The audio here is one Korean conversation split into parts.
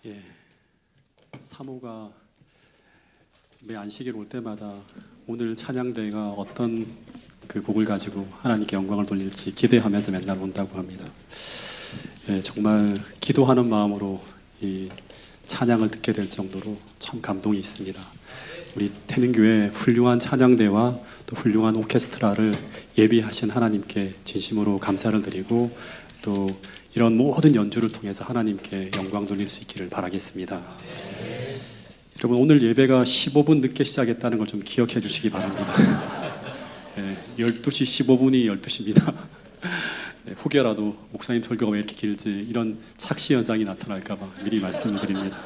예, 사모가 매 안식일 올 때마다 오늘 찬양대가 어떤 그 곡을 가지고 하나님께 영광을 돌릴지 기대하면서 맨날 온다고 합니다. 예, 정말 기도하는 마음으로 이 찬양을 듣게 될 정도로 참 감동이 있습니다. 우리 태능교회 훌륭한 찬양대와 또 훌륭한 오케스트라를 예비하신 하나님께 진심으로 감사를 드리고 또 이런 모든 연주를 통해서 하나님께 영광 돌릴 수 있기를 바라겠습니다. 여러분, 오늘 예배가 15분 늦게 시작했다는 걸 좀 기억해 주시기 바랍니다. 12시 15분이 12시입니다. 혹여라도 목사님 설교가 왜 이렇게 길지 이런 착시 현상이 나타날까 봐 미리 말씀을 드립니다.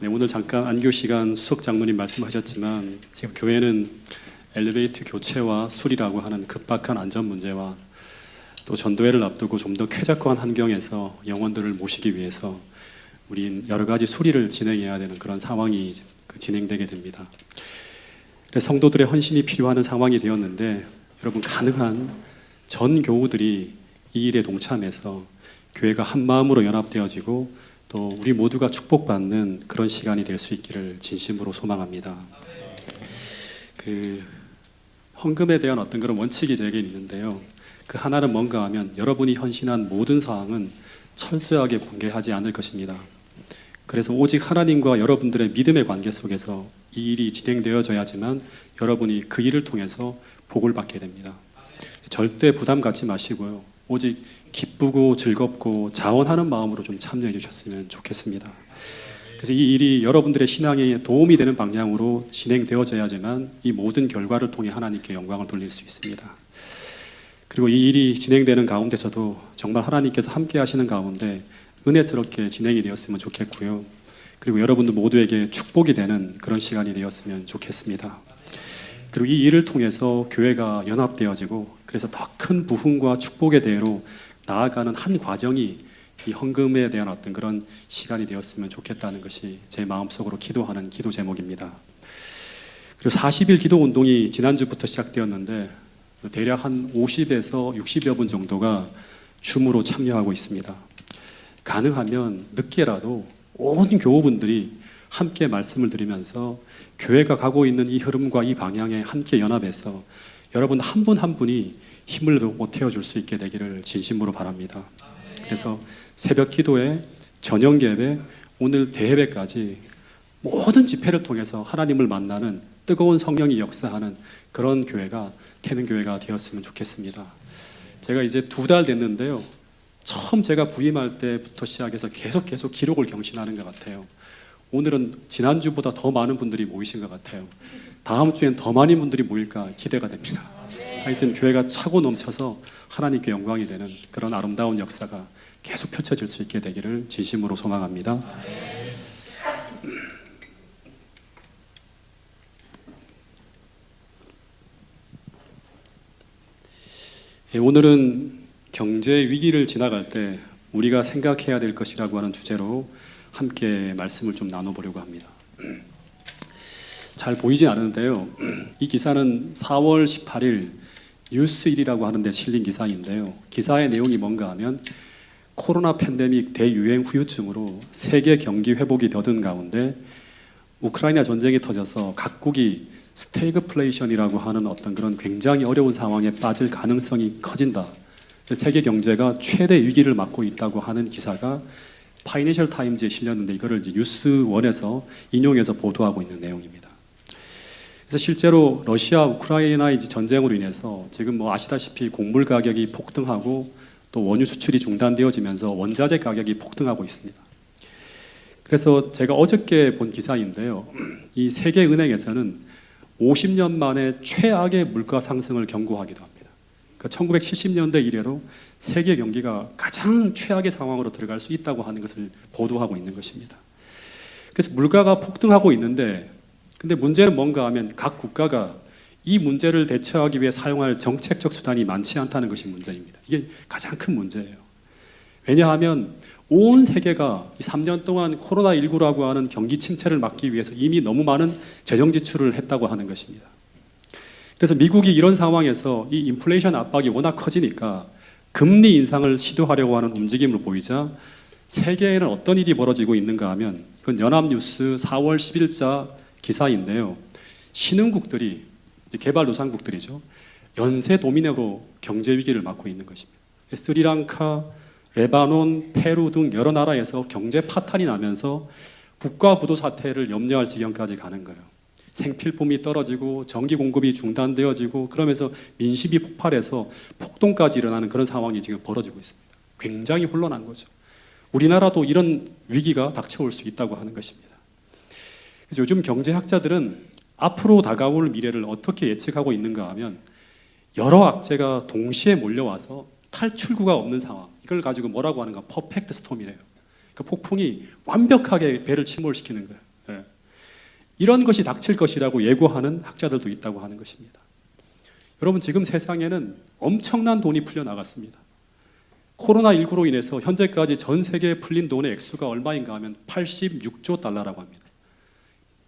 오늘 잠깐 안교 시간 수석 장로님 말씀하셨지만 지금 교회는 엘리베이터 교체와 수리라고 하는 급박한 안전 문제와 또 전도회를 앞두고 좀 더 쾌적한 환경에서 영혼들을 모시기 위해서 우린 여러 가지 수리를 진행해야 되는 그런 상황이 진행되게 됩니다. 그래서 성도들의 헌신이 필요한 상황이 되었는데 여러분, 가능한 전 교우들이 이 일에 동참해서 교회가 한 마음으로 연합되어지고 또 우리 모두가 축복받는 그런 시간이 될 수 있기를 진심으로 소망합니다. 헌금에 대한 어떤 그런 원칙이 제게 있는데요. 그 하나는 뭔가 하면 여러분이 헌신한 모든 사항은 철저하게 공개하지 않을 것입니다. 그래서 오직 하나님과 여러분들의 믿음의 관계 속에서 이 일이 진행되어져야지만 여러분이 그 일을 통해서 복을 받게 됩니다. 절대 부담 갖지 마시고요. 오직 기쁘고 즐겁고 자원하는 마음으로 좀 참여해 주셨으면 좋겠습니다. 그래서 이 일이 여러분들의 신앙에 도움이 되는 방향으로 진행되어져야지만 이 모든 결과를 통해 하나님께 영광을 돌릴 수 있습니다. 그리고 이 일이 진행되는 가운데서도 정말 하나님께서 함께 하시는 가운데 은혜스럽게 진행이 되었으면 좋겠고요. 그리고 여러분들 모두에게 축복이 되는 그런 시간이 되었으면 좋겠습니다. 그리고 이 일을 통해서 교회가 연합되어지고 그래서 더 큰 부흥과 축복의 대로 나아가는 한 과정이 이 헌금에 대한 어떤 그런 시간이 되었으면 좋겠다는 것이 제 마음속으로 기도하는 기도 제목입니다. 그리고 40일 기도 운동이 지난주부터 시작되었는데 대략 한 50에서 60여 분 정도가 줌으로 참여하고 있습니다. 가능하면 늦게라도 온 교우분들이 함께 말씀을 드리면서 교회가 가고 있는 이 흐름과 이 방향에 함께 연합해서 여러분 한 분 한 분이 힘을 보태어 줄 수 있게 되기를 진심으로 바랍니다. 그래서 새벽 기도회, 저녁 예배, 오늘 대예배까지 모든 집회를 통해서 하나님을 만나는 뜨거운 성령이 역사하는 그런 교회가 태능교회가 되었으면 좋겠습니다. 제가 이제 2달 됐는데요. 처음 제가 부임할 때부터 시작해서 계속 기록을 경신하는 것 같아요. 오늘은 지난주보다 더 많은 분들이 모이신 것 같아요. 다음 주엔 더 많은 분들이 모일까 기대가 됩니다. 하여튼 교회가 차고 넘쳐서 하나님께 영광이 되는 그런 아름다운 역사가 계속 펼쳐질 수 있게 되기를 진심으로 소망합니다. 오늘은 경제 위기를 지나갈 때 우리가 생각해야 될 것이라고 하는 주제로 함께 말씀을 좀 나눠보려고 합니다. 잘 보이진 않은데요. 이 기사는 4월 18일 뉴스1이라고 하는 데 실린 기사인데요. 기사의 내용이 뭔가 하면 코로나 팬데믹 대유행 후유증으로 세계 경기 회복이 더딘 가운데 우크라이나 전쟁이 터져서 각국이 스태그플레이션이라고 하는 어떤 그런 굉장히 어려운 상황에 빠질 가능성이 커진다. 세계 경제가 최대 위기를 맞고 있다고 하는 기사가 파이낸셜 타임즈에 실렸는데 이거를 이제 뉴스원에서 인용해서 보도하고 있는 내용입니다. 그래서 실제로 러시아 우크라이나 전쟁으로 인해서 지금 아시다시피 곡물 가격이 폭등하고 또 원유 수출이 중단되어지면서 원자재 가격이 폭등하고 있습니다. 그래서 제가 어저께 본 기사인데요. 이 세계은행에서는 50년 만에 최악의 물가 상승을 경고하기도 합니다. 1970년대 이래로 세계 경기가 가장 최악의 상황으로 들어갈 수 있다고 하는 것을 보도하고 있는 것입니다. 그래서 물가가 폭등하고 있는데 근데 문제는 뭔가 하면 각 국가가 이 문제를 대처하기 위해 사용할 정책적 수단이 많지 않다는 것이 문제입니다. 이게 가장 큰 문제예요. 왜냐하면 온 세계가 3년 동안 코로나19라고 하는 경기 침체를 막기 위해서 이미 너무 많은 재정 지출을 했다고 하는 것입니다. 그래서 미국이 이런 상황에서 이 인플레이션 압박이 워낙 커지니까 금리 인상을 시도하려고 하는 움직임을 보이자 세계에는 어떤 일이 벌어지고 있는가 하면 이건 연합뉴스 4월 10일자 기사인데요. 신흥국들이, 개발도상국들이죠. 연쇄 도미노로 경제 위기를 맞고 있는 것입니다. 스리랑카, 레바논, 페루 등 여러 나라에서 경제 파탄이 나면서 국가 부도 사태를 염려할 지경까지 가는 거예요. 생필품이 떨어지고 전기 공급이 중단되어지고 그러면서 민심이 폭발해서 폭동까지 일어나는 그런 상황이 지금 벌어지고 있습니다. 굉장히 혼란한 거죠. 우리나라도 이런 위기가 닥쳐올 수 있다고 하는 것입니다. 그래서 요즘 경제학자들은 앞으로 다가올 미래를 어떻게 예측하고 있는가 하면 여러 악재가 동시에 몰려와서 탈출구가 없는 상황, 이걸 가지고 뭐라고 하는가, 퍼펙트 스톰이래요. 그 폭풍이 완벽하게 배를 침몰시키는 거예요. 예. 이런 것이 닥칠 것이라고 예고하는 학자들도 있다고 하는 것입니다. 여러분, 지금 세상에는 엄청난 돈이 풀려나갔습니다. 코로나19로 인해서 현재까지 전 세계에 풀린 돈의 액수가 얼마인가 하면 86조 달러라고 합니다.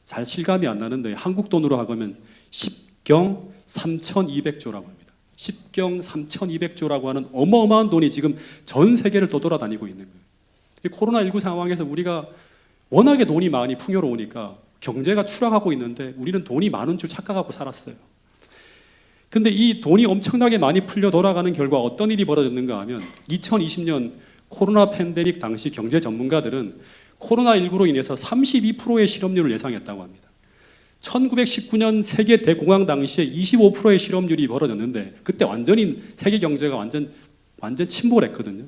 잘 실감이 안 나는데 한국 돈으로 하면 10경 3,200조라고 합니다. 10경 3,200조라고 하는 어마어마한 돈이 지금 전 세계를 떠돌아다니고 있는 거예요. 이 코로나19 상황에서 우리가 워낙에 돈이 많이 풍요로우니까 경제가 추락하고 있는데 우리는 돈이 많은 줄 착각하고 살았어요. 근데 이 돈이 엄청나게 많이 풀려 돌아가는 결과 어떤 일이 벌어졌는가 하면 2020년 코로나 팬데믹 당시 경제 전문가들은 코로나19로 인해서 32%의 실업률을 예상했다고 합니다. 1919년 세계 대공황 당시에 25%의 실업률이 벌어졌는데 그때 완전히 세계 경제가 완전 침몰했거든요.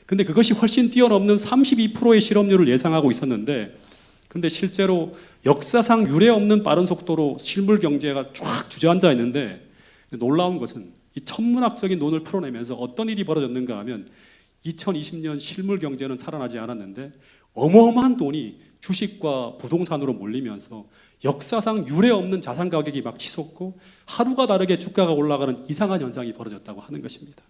근데 그것이 훨씬 뛰어넘는 32%의 실업률을 예상하고 있었는데 근데 실제로 역사상 유례 없는 빠른 속도로 실물 경제가 쫙 주저앉아 있는데 놀라운 것은 이 천문학적인 논을 풀어내면서 어떤 일이 벌어졌는가 하면 2020년 실물 경제는 살아나지 않았는데 어마어마한 돈이 주식과 부동산으로 몰리면서 역사상 유례 없는 자산 가격이 막 치솟고 하루가 다르게 주가가 올라가는 이상한 현상이 벌어졌다고 하는 것입니다.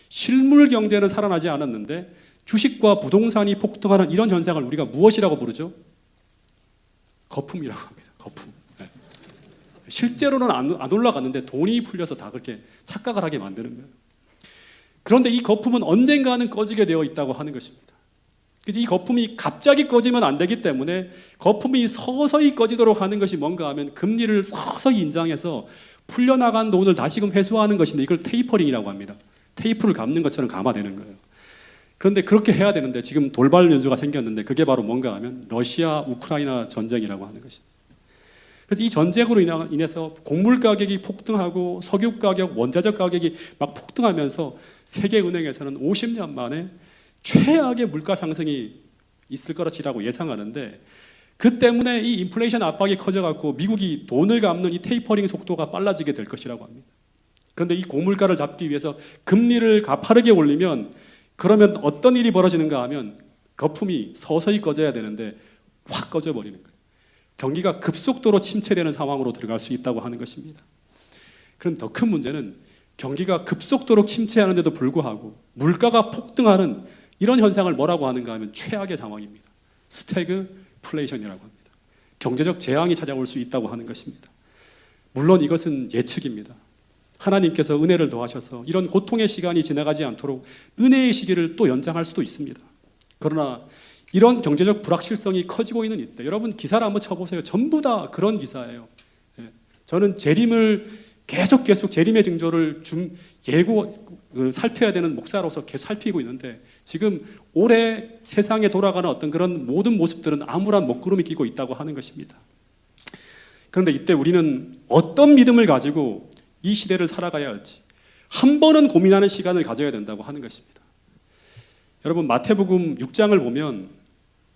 실물 경제는 살아나지 않았는데 주식과 부동산이 폭등하는 이런 현상을 우리가 무엇이라고 부르죠? 거품이라고 합니다. 거품. 네. 실제로는 안 올라갔는데 돈이 풀려서 다 그렇게 착각을 하게 만드는 거예요. 그런데 이 거품은 언젠가는 꺼지게 되어 있다고 하는 것입니다. 그래서 이 거품이 갑자기 꺼지면 안 되기 때문에 거품이 서서히 꺼지도록 하는 것이 뭔가 하면 금리를 서서히 인상해서 풀려나간 돈을 다시금 회수하는 것인데 이걸 테이퍼링이라고 합니다. 테이프를 감는 것처럼 감아내는 거예요. 그런데 그렇게 해야 되는데 지금 돌발 변수가 생겼는데 그게 바로 뭔가 하면 러시아 우크라이나 전쟁이라고 하는 것입니다. 그래서 이 전쟁으로 인해서 곡물 가격이 폭등하고 석유 가격, 원자재 가격이 막 폭등하면서 세계은행에서는 50년 만에 최악의 물가 상승이 있을 것이라고 예상하는데 그 때문에 이 인플레이션 압박이 커져갖고 미국이 돈을 갚는 이 테이퍼링 속도가 빨라지게 될 것이라고 합니다. 그런데 이 고물가를 잡기 위해서 금리를 가파르게 올리면 그러면 어떤 일이 벌어지는가 하면 거품이 서서히 꺼져야 되는데 확 꺼져버리는 거예요. 경기가 급속도로 침체되는 상황으로 들어갈 수 있다고 하는 것입니다. 그런 더 큰 문제는 경기가 급속도로 침체하는데도 불구하고 물가가 폭등하는 이런 현상을 뭐라고 하는가 하면 최악의 상황입니다. 스태그플레이션이라고 합니다. 경제적 재앙이 찾아올 수 있다고 하는 것입니다. 물론 이것은 예측입니다. 하나님께서 은혜를 더하셔서 이런 고통의 시간이 지나가지 않도록 은혜의 시기를 또 연장할 수도 있습니다. 그러나 이런 경제적 불확실성이 커지고 있는 이때 여러분 기사를 한번 쳐보세요. 전부 다 그런 기사예요. 저는 재림을 계속 재림의 징조를 살펴야 되는 목사로서 계속 살피고 있는데 지금 올해 세상에 돌아가는 어떤 그런 모든 모습들은 암울한 먹구름이 끼고 있다고 하는 것입니다. 그런데 이때 우리는 어떤 믿음을 가지고 이 시대를 살아가야 할지 한 번은 고민하는 시간을 가져야 된다고 하는 것입니다. 여러분 마태복음 6장을 보면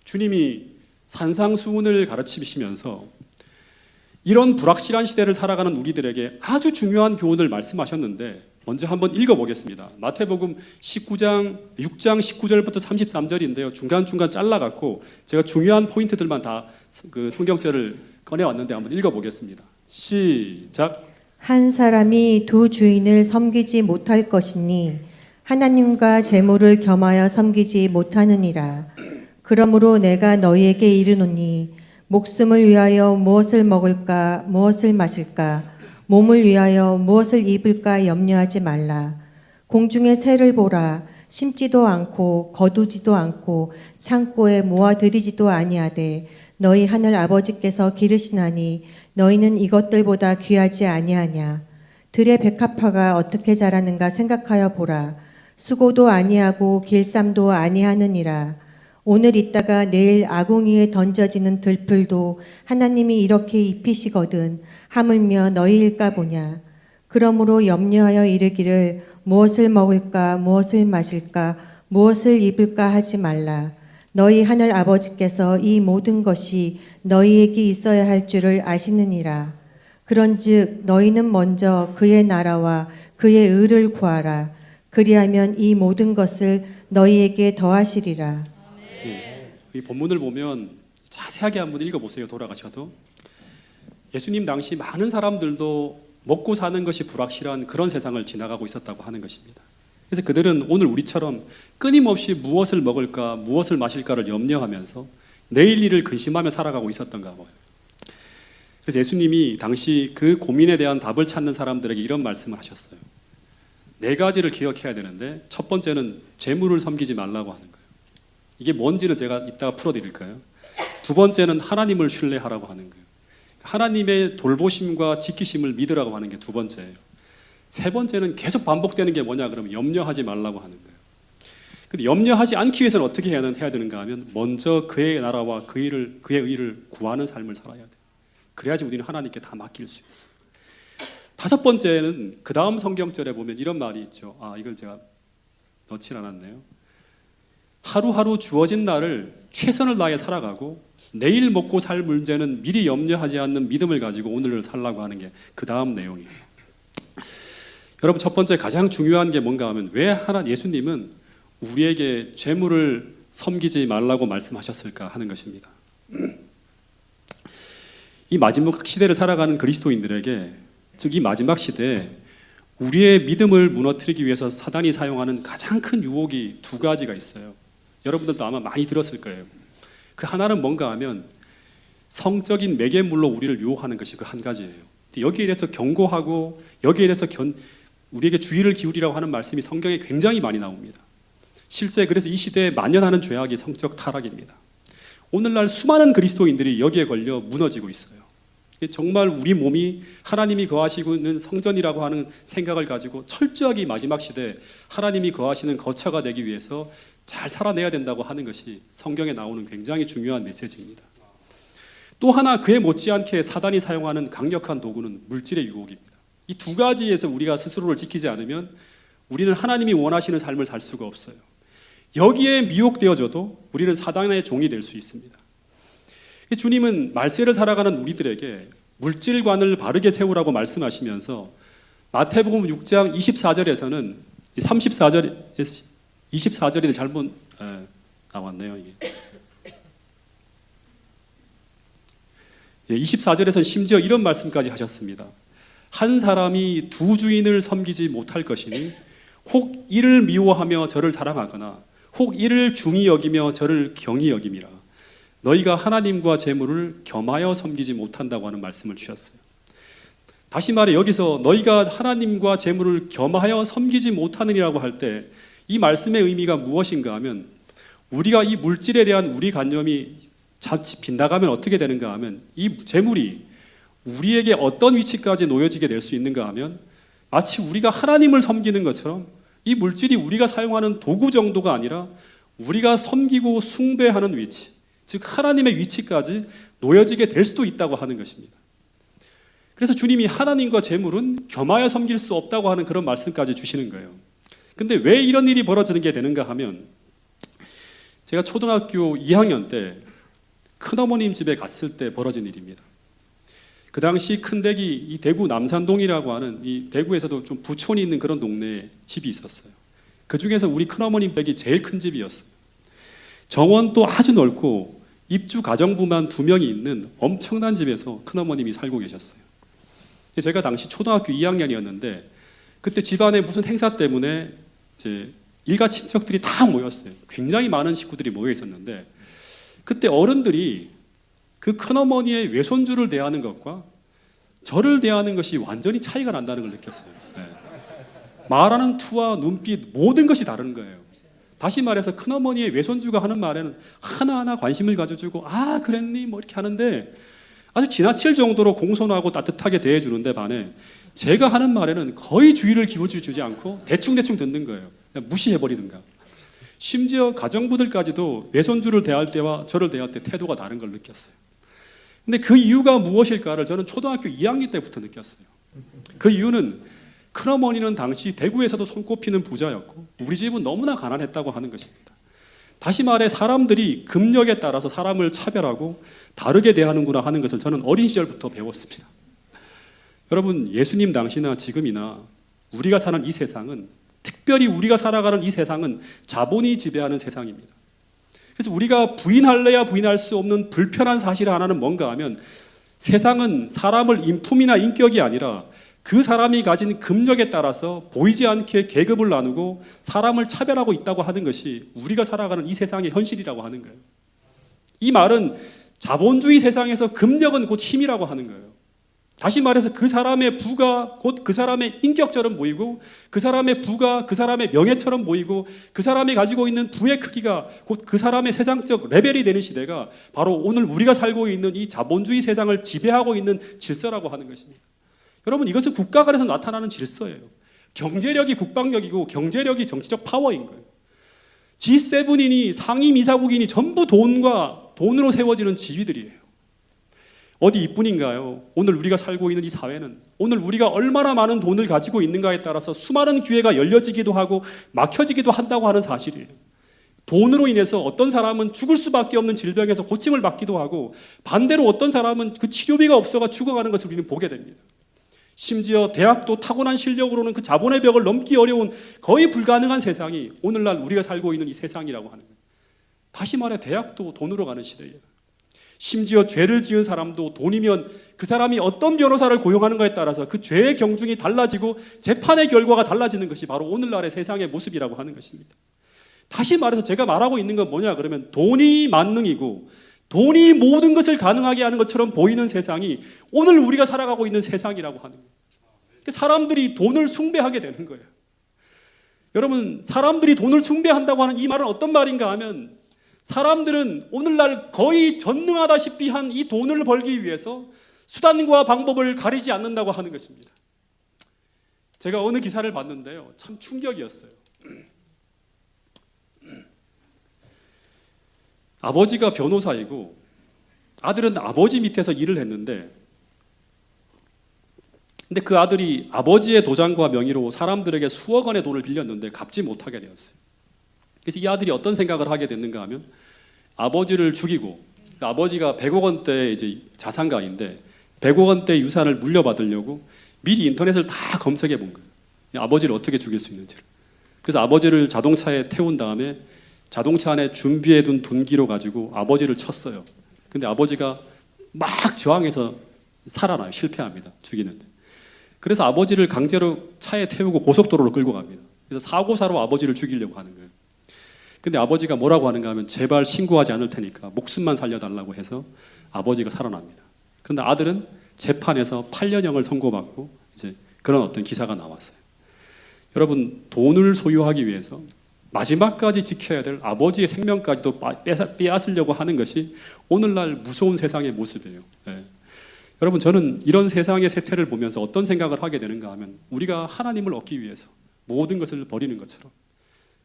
주님이 산상수훈을 가르치시면서 이런 불확실한 시대를 살아가는 우리들에게 아주 중요한 교훈을 말씀하셨는데 먼저 한번 읽어보겠습니다. 마태복음 6장 19절부터 33절인데요. 중간중간 잘라갖고 제가 중요한 포인트들만 다 그 성경절을 꺼내왔는데 한번 읽어보겠습니다. 시작. 한 사람이 두 주인을 섬기지 못할 것이니 하나님과 재물을 겸하여 섬기지 못하느니라. 그러므로 내가 너희에게 이르노니 목숨을 위하여 무엇을 먹을까 무엇을 마실까 몸을 위하여 무엇을 입을까 염려하지 말라. 공중의 새를 보라. 심지도 않고 거두지도 않고 창고에 모아들이지도 아니하되 너희 하늘 아버지께서 기르시나니 너희는 이것들보다 귀하지 아니하냐. 들의 백합화가 어떻게 자라는가 생각하여 보라. 수고도 아니하고 길쌈도 아니하느니라. 오늘 있다가 내일 아궁이에 던져지는 들풀도 하나님이 이렇게 입히시거든 하물며 너희일까 보냐. 그러므로 염려하여 이르기를 무엇을 먹을까 무엇을 마실까 무엇을 입을까 하지 말라. 너희 하늘 아버지께서 이 모든 것이 너희에게 있어야 할 줄을 아시느니라. 그런즉 너희는 먼저 그의 나라와 그의 의를 구하라. 그리하면 이 모든 것을 너희에게 더하시리라. 이 본문을 보면 자세하게 한번 읽어보세요. 돌아가셔도 예수님 당시 많은 사람들도 먹고 사는 것이 불확실한 그런 세상을 지나가고 있었다고 하는 것입니다. 그래서 그들은 오늘 우리처럼 끊임없이 무엇을 먹을까 무엇을 마실까를 염려하면서 내일 일을 근심하며 살아가고 있었던가 봐요. 그래서 예수님이 당시 그 고민에 대한 답을 찾는 사람들에게 이런 말씀을 하셨어요. 네 가지를 기억해야 되는데 첫 번째는 재물을 섬기지 말라고 하는 거예요. 이게 뭔지는 제가 이따가 풀어드릴까요? 두 번째는 하나님을 신뢰하라고 하는 거예요. 하나님의 돌보심과 지키심을 믿으라고 하는 게 두 번째예요. 세 번째는 계속 반복되는 게 뭐냐 그러면 염려하지 말라고 하는 거예요. 근데 염려하지 않기 위해서는 어떻게 해야 되는가 하면 먼저 그의 나라와 그의 의를 구하는 삶을 살아야 돼요. 그래야지 우리는 하나님께 다 맡길 수 있어요. 다섯 번째는 그 다음 성경절에 보면 이런 말이 있죠. 이걸 제가 넣지 않았네요. 하루하루 주어진 날을 최선을 다해 살아가고 내일 먹고 살 문제는 미리 염려하지 않는 믿음을 가지고 오늘을 살라고 하는 게 그 다음 내용이에요. 여러분 첫 번째 가장 중요한 게 뭔가 하면 왜 예수님은 우리에게 재물을 섬기지 말라고 말씀하셨을까 하는 것입니다. 이 마지막 시대를 살아가는 그리스도인들에게 즉 이 마지막 시대에 우리의 믿음을 무너뜨리기 위해서 사단이 사용하는 가장 큰 유혹이 두 가지가 있어요. 여러분들도 아마 많이 들었을 거예요. 그 하나는 뭔가 하면 성적인 매개물로 우리를 유혹하는 것이 그 한 가지예요. 여기에 대해서 경고하고 여기에 대해서 우리에게 주의를 기울이라고 하는 말씀이 성경에 굉장히 많이 나옵니다. 실제 그래서 이 시대에 만연하는 죄악이 성적 타락입니다. 오늘날 수많은 그리스도인들이 여기에 걸려 무너지고 있어요. 정말 우리 몸이 하나님이 거하시고 있는 성전이라고 하는 생각을 가지고 철저하게 마지막 시대에 하나님이 거하시는 거처가 되기 위해서 잘 살아내야 된다고 하는 것이 성경에 나오는 굉장히 중요한 메시지입니다. 또 하나 그에 못지않게 사단이 사용하는 강력한 도구는 물질의 유혹입니다. 이 두 가지에서 우리가 스스로를 지키지 않으면 우리는 하나님이 원하시는 삶을 살 수가 없어요. 여기에 미혹되어져도 우리는 사단의 종이 될 수 있습니다. 주님은 말세를 살아가는 우리들에게 물질관을 바르게 세우라고 말씀하시면서 마태복음 6장 24절에서는 24절이 잘못 나왔네요. 이게. 24절에서는 심지어 이런 말씀까지 하셨습니다. 한 사람이 두 주인을 섬기지 못할 것이니 혹 이를 미워하며 저를 사랑하거나 혹 이를 중히 여기며 저를 경히 여김이라. 너희가 하나님과 재물을 겸하여 섬기지 못한다고 하는 말씀을 주셨어요. 다시 말해 여기서 너희가 하나님과 재물을 겸하여 섬기지 못하느니라고 할 때 이 말씀의 의미가 무엇인가 하면 우리가 이 물질에 대한 우리 관념이 자칫 빗나가면 어떻게 되는가 하면 이 재물이 우리에게 어떤 위치까지 놓여지게 될 수 있는가 하면 마치 우리가 하나님을 섬기는 것처럼 이 물질이 우리가 사용하는 도구 정도가 아니라 우리가 섬기고 숭배하는 위치, 즉 하나님의 위치까지 놓여지게 될 수도 있다고 하는 것입니다. 그래서 주님이 하나님과 재물은 겸하여 섬길 수 없다고 하는 그런 말씀까지 주시는 거예요. 근데 왜 이런 일이 벌어지는 게 되는가 하면 제가 초등학교 2학년 때 큰어머님 집에 갔을 때 벌어진 일입니다. 그 당시 큰댁이 이 대구 남산동이라고 하는 이 대구에서도 좀 부촌이 있는 그런 동네에 집이 있었어요. 그 중에서 우리 큰어머님 댁이 제일 큰 집이었어요. 정원도 아주 넓고 입주 가정부만 2명이 있는 엄청난 집에서 큰어머님이 살고 계셨어요. 제가 당시 초등학교 2학년이었는데 그때 집안에 무슨 행사 때문에 제 일가 친척들이 다 모였어요. 굉장히 많은 식구들이 모여 있었는데 그때 어른들이 그 큰어머니의 외손주를 대하는 것과 저를 대하는 것이 완전히 차이가 난다는 걸 느꼈어요. 네. 말하는 투와 눈빛 모든 것이 다른 거예요. 다시 말해서 큰어머니의 외손주가 하는 말에는 하나하나 관심을 가져주고 아 그랬니? 뭐 이렇게 하는데 아주 지나칠 정도로 공손하고 따뜻하게 대해주는데 반해 제가 하는 말에는 거의 주의를 기울여주지 않고 대충대충 듣는 거예요. 그냥 무시해버리든가. 심지어 가정부들까지도 외손주를 대할 때와 저를 대할 때 태도가 다른 걸 느꼈어요. 근데 그 이유가 무엇일까를 저는 초등학교 2학년 때부터 느꼈어요. 그 이유는 큰어머니는 당시 대구에서도 손꼽히는 부자였고 우리 집은 너무나 가난했다고 하는 것입니다. 다시 말해 사람들이 금력에 따라서 사람을 차별하고 다르게 대하는구나 하는 것을 저는 어린 시절부터 배웠습니다. 여러분, 예수님 당시나 지금이나 우리가 사는 이 세상은, 특별히 우리가 살아가는 이 세상은 자본이 지배하는 세상입니다. 그래서 우리가 부인할래야 부인할 수 없는 불편한 사실 하나는 뭔가 하면 세상은 사람을 인품이나 인격이 아니라 그 사람이 가진 금력에 따라서 보이지 않게 계급을 나누고 사람을 차별하고 있다고 하는 것이 우리가 살아가는 이 세상의 현실이라고 하는 거예요. 이 말은 자본주의 세상에서 금력은 곧 힘이라고 하는 거예요. 다시 말해서 그 사람의 부가 곧 그 사람의 인격처럼 보이고 그 사람의 부가 그 사람의 명예처럼 보이고 그 사람이 가지고 있는 부의 크기가 곧 그 사람의 세상적 레벨이 되는 시대가 바로 오늘 우리가 살고 있는 이 자본주의 세상을 지배하고 있는 질서라고 하는 것입니다. 여러분, 이것은 국가 간에서 나타나는 질서예요. 경제력이 국방력이고 경제력이 정치적 파워인 거예요. G7이니 상임이사국이니 전부 돈으로 세워지는 지위들이에요. 어디 이뿐인가요? 오늘 우리가 살고 있는 이 사회는 오늘 우리가 얼마나 많은 돈을 가지고 있는가에 따라서 수많은 기회가 열려지기도 하고 막혀지기도 한다고 하는 사실이에요. 돈으로 인해서 어떤 사람은 죽을 수밖에 없는 질병에서 고침을 받기도 하고 반대로 어떤 사람은 그 치료비가 없어가 죽어가는 것을 우리는 보게 됩니다. 심지어 대학도 타고난 실력으로는 그 자본의 벽을 넘기 어려운 거의 불가능한 세상이 오늘날 우리가 살고 있는 이 세상이라고 하는 거예요. 다시 말해 대학도 돈으로 가는 시대예요. 심지어 죄를 지은 사람도 돈이면 그 사람이 어떤 변호사를 고용하는 것에 따라서 그 죄의 경중이 달라지고 재판의 결과가 달라지는 것이 바로 오늘날의 세상의 모습이라고 하는 것입니다. 다시 말해서 제가 말하고 있는 건 뭐냐 그러면 돈이 만능이고 돈이 모든 것을 가능하게 하는 것처럼 보이는 세상이 오늘 우리가 살아가고 있는 세상이라고 하는 거예요. 사람들이 돈을 숭배하게 되는 거예요. 여러분, 사람들이 돈을 숭배한다고 하는 이 말은 어떤 말인가 하면 사람들은 오늘날 거의 전능하다시피 한 이 돈을 벌기 위해서 수단과 방법을 가리지 않는다고 하는 것입니다. 제가 어느 기사를 봤는데요. 참 충격이었어요. 아버지가 변호사이고 아들은 아버지 밑에서 일을 했는데 근데 그 아들이 아버지의 도장과 명의로 사람들에게 수억 원의 돈을 빌렸는데 갚지 못하게 되었어요. 그래서 이 아들이 어떤 생각을 하게 됐는가 하면 아버지를 죽이고 아버지가 100억 원대 이제 자산가인데 100억 원대 유산을 물려받으려고 미리 인터넷을 다 검색해 본 거예요. 아버지를 어떻게 죽일 수 있는지를. 그래서 아버지를 자동차에 태운 다음에 자동차 안에 준비해둔 둔기로 가지고 아버지를 쳤어요. 근데 아버지가 막 저항해서 살아나요. 실패합니다. 죽이는데. 그래서 아버지를 강제로 차에 태우고 고속도로로 끌고 갑니다. 그래서 사고사로 아버지를 죽이려고 하는 거예요. 근데 아버지가 뭐라고 하는가 하면 제발 신고하지 않을 테니까 목숨만 살려달라고 해서 아버지가 살아납니다. 그런데 아들은 재판에서 8년형을 선고받고 이제 그런 어떤 기사가 나왔어요. 여러분, 돈을 소유하기 위해서 마지막까지 지켜야 될 아버지의 생명까지도 빼앗으려고 하는 것이 오늘날 무서운 세상의 모습이에요. 네. 여러분, 저는 이런 세상의 세태를 보면서 어떤 생각을 하게 되는가 하면 우리가 하나님을 얻기 위해서 모든 것을 버리는 것처럼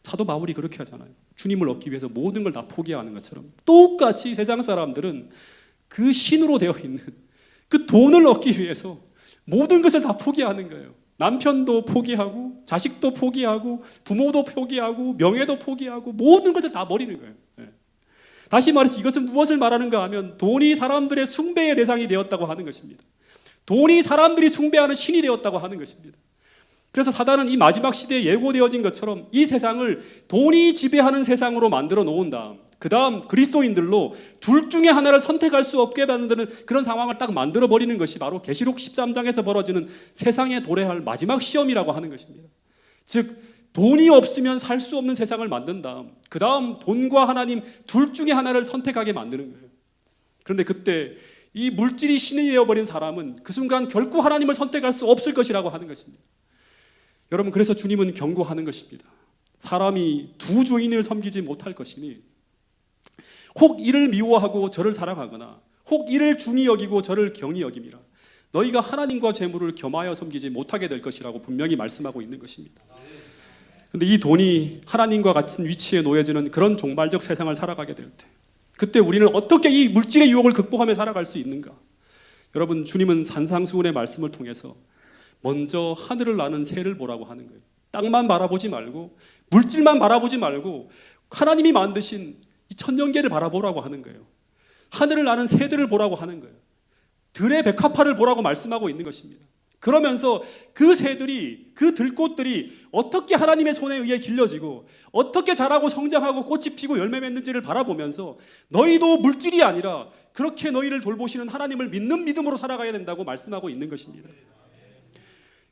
사도 바울이 그렇게 하잖아요. 주님을 얻기 위해서 모든 걸 다 포기하는 것처럼 똑같이 세상 사람들은 그 신으로 되어 있는 그 돈을 얻기 위해서 모든 것을 다 포기하는 거예요. 남편도 포기하고 자식도 포기하고 부모도 포기하고 명예도 포기하고 모든 것을 다 버리는 거예요. 네. 다시 말해서 이것은 무엇을 말하는가 하면 돈이 사람들의 숭배의 대상이 되었다고 하는 것입니다. 돈이 사람들이 숭배하는 신이 되었다고 하는 것입니다. 그래서 사단은 이 마지막 시대에 예고되어진 것처럼 이 세상을 돈이 지배하는 세상으로 만들어 놓은 다음 그 다음 그리스도인들로 둘 중에 하나를 선택할 수 없게 만드는 그런 상황을 딱 만들어 버리는 것이 바로 계시록 13장에서 벌어지는 세상에 도래할 마지막 시험이라고 하는 것입니다. 즉 돈이 없으면 살 수 없는 세상을 만든 다음 그 다음 돈과 하나님 둘 중에 하나를 선택하게 만드는 거예요. 그런데 그때 이 물질이 신이 되어버린 사람은 그 순간 결코 하나님을 선택할 수 없을 것이라고 하는 것입니다. 여러분, 그래서 주님은 경고하는 것입니다. 사람이 두 주인을 섬기지 못할 것이니 혹 이를 미워하고 저를 사랑하거나 혹 이를 중히 여기고 저를 경히 여김이라. 너희가 하나님과 재물을 겸하여 섬기지 못하게 될 것이라고 분명히 말씀하고 있는 것입니다. 그런데 이 돈이 하나님과 같은 위치에 놓여지는 그런 종말적 세상을 살아가게 될 때, 그때 우리는 어떻게 이 물질의 유혹을 극복하며 살아갈 수 있는가? 여러분, 주님은 산상수훈의 말씀을 통해서 먼저 하늘을 나는 새를 보라고 하는 거예요. 땅만 바라보지 말고 물질만 바라보지 말고 하나님이 만드신 이 천년계를 바라보라고 하는 거예요. 하늘을 나는 새들을 보라고 하는 거예요. 들의 백합화를 보라고 말씀하고 있는 것입니다. 그러면서 그 새들이, 그 들꽃들이 어떻게 하나님의 손에 의해 길러지고 어떻게 자라고 성장하고 꽃이 피고 열매 맺는지를 바라보면서 너희도 물질이 아니라 그렇게 너희를 돌보시는 하나님을 믿는 믿음으로 살아가야 된다고 말씀하고 있는 것입니다.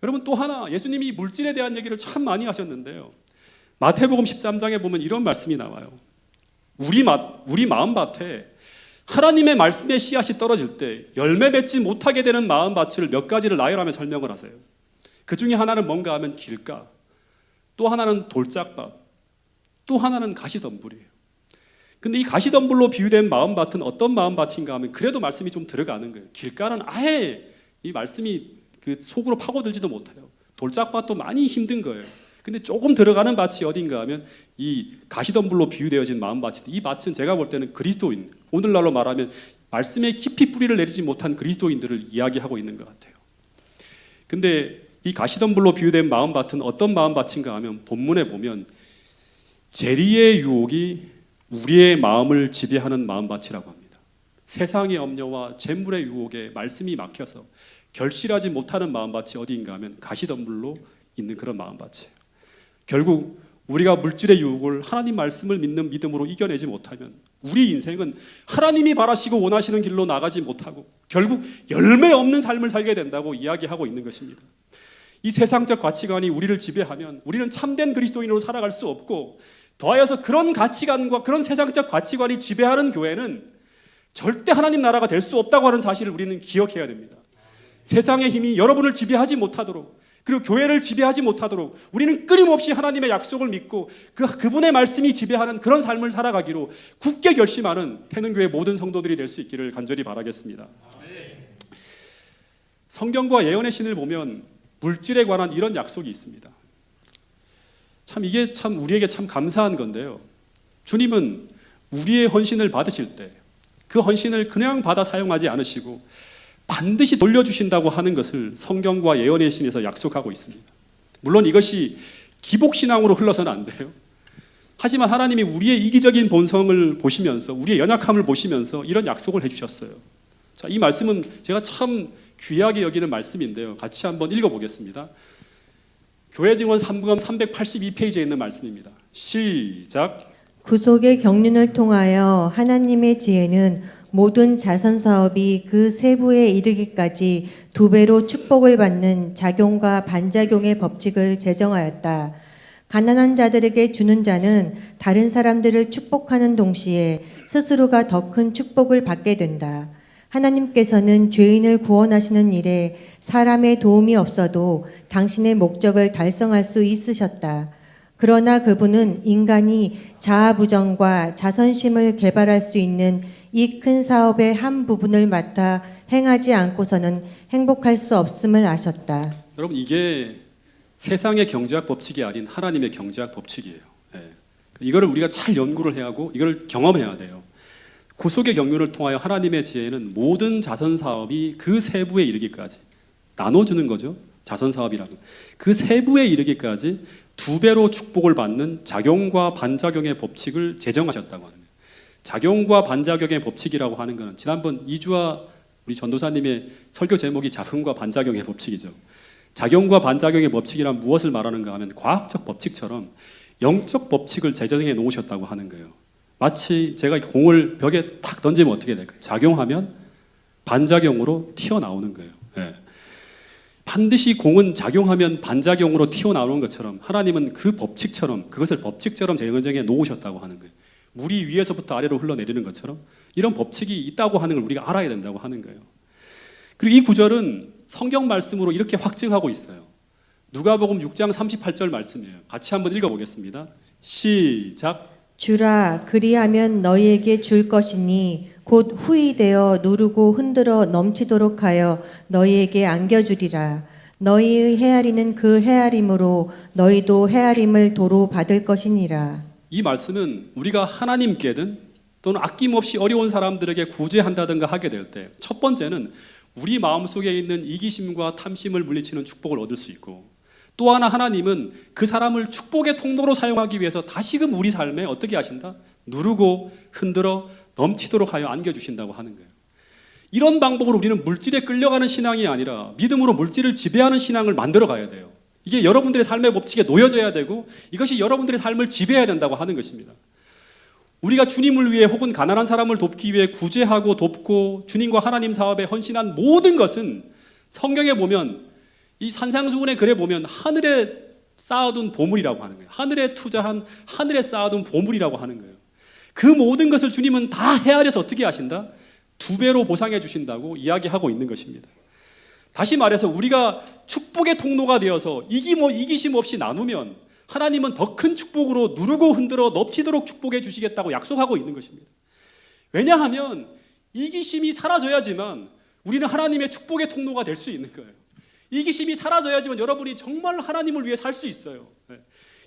여러분, 또 하나, 예수님이 물질에 대한 얘기를 참 많이 하셨는데요. 마태복음 13장에 보면 이런 말씀이 나와요. 우리 마음밭에 하나님의 말씀의 씨앗이 떨어질 때 열매 맺지 못하게 되는 마음밭을 몇 가지를 나열하며 설명을 하세요. 그 중에 하나는 뭔가 하면 길가, 또 하나는 돌짝밭, 또 하나는 가시덤불이에요. 근데 이 가시덤불로 비유된 마음밭은 어떤 마음밭인가 하면 그래도 말씀이 좀 들어가는 거예요. 길가는 아예 이 말씀이 그 속으로 파고들지도 못해요. 돌짝밭도 많이 힘든 거예요. 근데 조금 들어가는 밭이 어딘가 하면 이 가시덤불로 비유되어진 마음밭인데, 이 밭은 제가 볼 때는 그리스도인, 오늘날로 말하면 말씀에 깊이 뿌리를 내리지 못한 그리스도인들을 이야기하고 있는 것 같아요. 근데 이 가시덤불로 비유된 마음밭은 어떤 마음밭인가 하면 본문에 보면 재리의 유혹이 우리의 마음을 지배하는 마음밭이라고 합니다. 세상의 염려와 재물의 유혹에 말씀이 막혀서 결실하지 못하는 마음밭이 어디인가 하면 가시덤불로 있는 그런 마음밭이에요. 결국 우리가 물질의 유혹을 하나님 말씀을 믿는 믿음으로 이겨내지 못하면 우리 인생은 하나님이 바라시고 원하시는 길로 나가지 못하고 결국 열매 없는 삶을 살게 된다고 이야기하고 있는 것입니다. 이 세상적 가치관이 우리를 지배하면 우리는 참된 그리스도인으로 살아갈 수 없고, 더하여서 그런 가치관과 그런 세상적 가치관이 지배하는 교회는 절대 하나님 나라가 될 수 없다고 하는 사실을 우리는 기억해야 됩니다. 세상의 힘이 여러분을 지배하지 못하도록, 그리고 교회를 지배하지 못하도록 우리는 끊임없이 하나님의 약속을 믿고 그분의 말씀이 지배하는 그런 삶을 살아가기로 굳게 결심하는 태능교회 모든 성도들이 될 수 있기를 간절히 바라겠습니다. 성경과 예언의 신을 보면 물질에 관한 이런 약속이 있습니다. 참 이게 참 우리에게 참 감사한 건데요. 주님은 우리의 헌신을 받으실 때 그 헌신을 그냥 받아 사용하지 않으시고 반드시 돌려주신다고 하는 것을 성경과 예언의 신에서 약속하고 있습니다. 물론 이것이 기복신앙으로 흘러서는 안 돼요. 하지만 하나님이 우리의 이기적인 본성을 보시면서, 우리의 연약함을 보시면서 이런 약속을 해주셨어요. 자, 이 말씀은 제가 참 귀하게 여기는 말씀인데요. 같이 한번 읽어보겠습니다. 교회 증언 3부강 382페이지에 있는 말씀입니다. 시작. 구속의 경륜을 통하여 하나님의 지혜는 모든 자선 사업이 그 세부에 이르기까지 2배로 축복을 받는 작용과 반작용의 법칙을 제정하였다. 가난한 자들에게 주는 자는 다른 사람들을 축복하는 동시에 스스로가 더 큰 축복을 받게 된다. 하나님께서는 죄인을 구원하시는 일에 사람의 도움이 없어도 당신의 목적을 달성할 수 있으셨다. 그러나 그분은 인간이 자아부정과 자선심을 개발할 수 있는 이 큰 사업의 한 부분을 맡아 행하지 않고서는 행복할 수 없음을 아셨다. 여러분, 이게 세상의 경제학 법칙이 아닌 하나님의 경제학 법칙이에요. 이거를 우리가 잘 연구를 해야 하고 이걸 경험해야 돼요. 구속의 경륜을 통하여 하나님의 지혜는 모든 자선 사업이 그 세부에 이르기까지 나눠주는 거죠. 자선 사업이라는 그 세부에 이르기까지 2배로 축복을 받는 작용과 반작용의 법칙을 제정하셨다고 하는 거예요. 작용과 반작용의 법칙이라고 하는 것은 지난번 이주아 우리 전도사님의 설교 제목이 작용과 반작용의 법칙이죠. 작용과 반작용의 법칙이란 무엇을 말하는가 하면 과학적 법칙처럼 영적 법칙을 제정해 놓으셨다고 하는 거예요. 마치 제가 공을 벽에 탁 던지면 어떻게 될까요? 작용하면 반작용으로 튀어나오는 거예요. 반드시 공은 작용하면 반작용으로 튀어나오는 것처럼 하나님은 그 법칙처럼, 그것을 법칙처럼 제정해 놓으셨다고 하는 거예요. 물이 위에서부터 아래로 흘러내리는 것처럼 이런 법칙이 있다고 하는 걸 우리가 알아야 된다고 하는 거예요. 그리고 이 구절은 성경 말씀으로 이렇게 확증하고 있어요. 누가복음 6장 38절 말씀이에요. 같이 한번 읽어보겠습니다. 시작. 주라 그리하면 너희에게 줄 것이니 곧 후이 되어 누르고 흔들어 넘치도록 하여 너희에게 안겨주리라. 너희의 헤아리는 그 헤아림으로 너희도 헤아림을 도로 받을 것이니라. 이 말씀은 우리가 하나님께든 또는 아낌없이 어려운 사람들에게 구제한다든가 하게 될 때 첫 번째는 우리 마음속에 있는 이기심과 탐심을 물리치는 축복을 얻을 수 있고, 또 하나 하나님은 그 사람을 축복의 통로로 사용하기 위해서 다시금 우리 삶에 어떻게 하신다? 누르고 흔들어 넘치도록 하여 안겨주신다고 하는 거예요. 이런 방법으로 우리는 물질에 끌려가는 신앙이 아니라 믿음으로 물질을 지배하는 신앙을 만들어 가야 돼요. 이게 여러분들의 삶의 법칙에 놓여져야 되고 이것이 여러분들의 삶을 지배해야 된다고 하는 것입니다. 우리가 주님을 위해 혹은 가난한 사람을 돕기 위해 구제하고 돕고 주님과 하나님 사업에 헌신한 모든 것은 성경에 보면 이 산상수훈의 글에 보면 하늘에 쌓아둔 보물이라고 하는 거예요. 하늘에 투자한, 하늘에 쌓아둔 보물이라고 하는 거예요. 그 모든 것을 주님은 다 헤아려서 어떻게 하신다? 2배로 보상해 주신다고 이야기하고 있는 것입니다. 다시 말해서 우리가 축복의 통로가 되어서 이기심 없이 나누면 하나님은 더 큰 축복으로 누르고 흔들어 넘치도록 축복해 주시겠다고 약속하고 있는 것입니다. 왜냐하면 이기심이 사라져야지만 우리는 하나님의 축복의 통로가 될 수 있는 거예요. 이기심이 사라져야지만 여러분이 정말 하나님을 위해 살 수 있어요.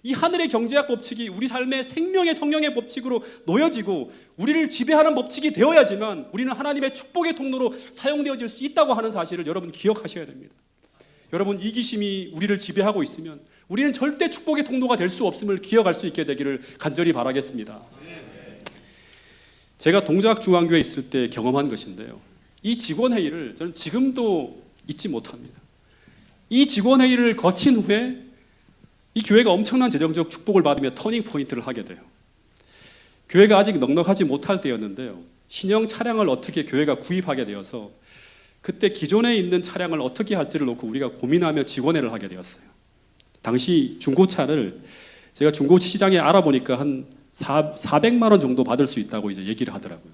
이 하늘의 경제학 법칙이 우리 삶의 생명의 성령의 법칙으로 놓여지고 우리를 지배하는 법칙이 되어야지만 우리는 하나님의 축복의 통로로 사용되어질 수 있다고 하는 사실을 여러분 기억하셔야 됩니다. 여러분, 이기심이 우리를 지배하고 있으면 우리는 절대 축복의 통로가 될 수 없음을 기억할 수 있게 되기를 간절히 바라겠습니다. 제가 동작중앙교회에 있을 때 경험한 것인데요, 이 직원회의를 저는 지금도 잊지 못합니다. 이 직원회의를 거친 후에 이 교회가 엄청난 재정적 축복을 받으며 터닝포인트를 하게 돼요. 교회가 아직 넉넉하지 못할 때였는데요, 신형 차량을 어떻게 교회가 구입하게 되어서 그때 기존에 있는 차량을 어떻게 할지를 놓고 우리가 고민하며 직원회를 하게 되었어요. 당시 중고차를 제가 중고 시장에 알아보니까 한 400만 원 정도 받을 수 있다고 이제 얘기를 하더라고요.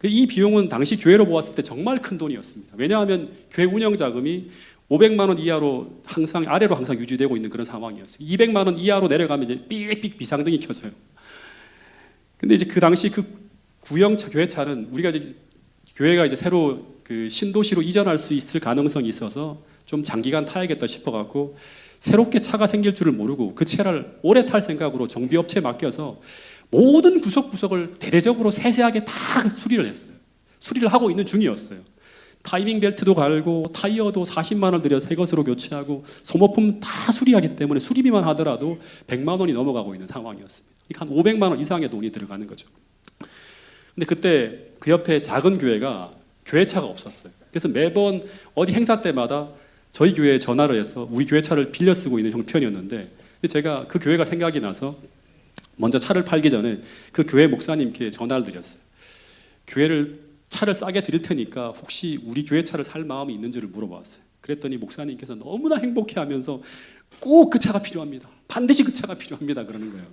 이 비용은 당시 교회로 보았을 때 정말 큰 돈이었습니다. 왜냐하면 교회 운영 자금이 500만 원 이하로 아래로 항상 유지되고 있는 그런 상황이었어요. 200만 원 이하로 내려가면 이제 삑삑 비상등이 켜져요. 근데 이제 그 당시 그 구형 교회차는 우리가 이제 교회가 이제 새로 그 신도시로 이전할 수 있을 가능성이 있어서 좀 장기간 타야겠다 싶어갖고 새롭게 차가 생길 줄을 모르고 그 차를 오래 탈 생각으로 정비업체에 맡겨서 모든 구석구석을 대대적으로 세세하게 다 수리를 했어요. 수리를 하고 있는 중이었어요. 타이밍 벨트도 갈고 타이어도 40만 원 들여 새 것으로 교체하고 소모품 다 수리하기 때문에 수리비만 하더라도 100만 원이 넘어가고 있는 상황이었습니다. 한 500만 원 이상의 돈이 들어가는 거죠. 근데 그때 그 옆에 작은 교회가 교회차가 없었어요. 그래서 매번 어디 행사 때마다 저희 교회에 전화를 해서 우리 교회 차를 빌려 쓰고 있는 형편이었는데, 제가 그 교회가 생각이 나서 먼저 차를 팔기 전에 그 교회 목사님께 전화를 드렸어요. 차를 싸게 드릴 테니까 혹시 우리 교회 차를 살 마음이 있는지를 물어봤어요. 그랬더니 목사님께서 너무나 행복해하면서 꼭 그 차가 필요합니다. 반드시 그 차가 필요합니다. 그러는 거예요.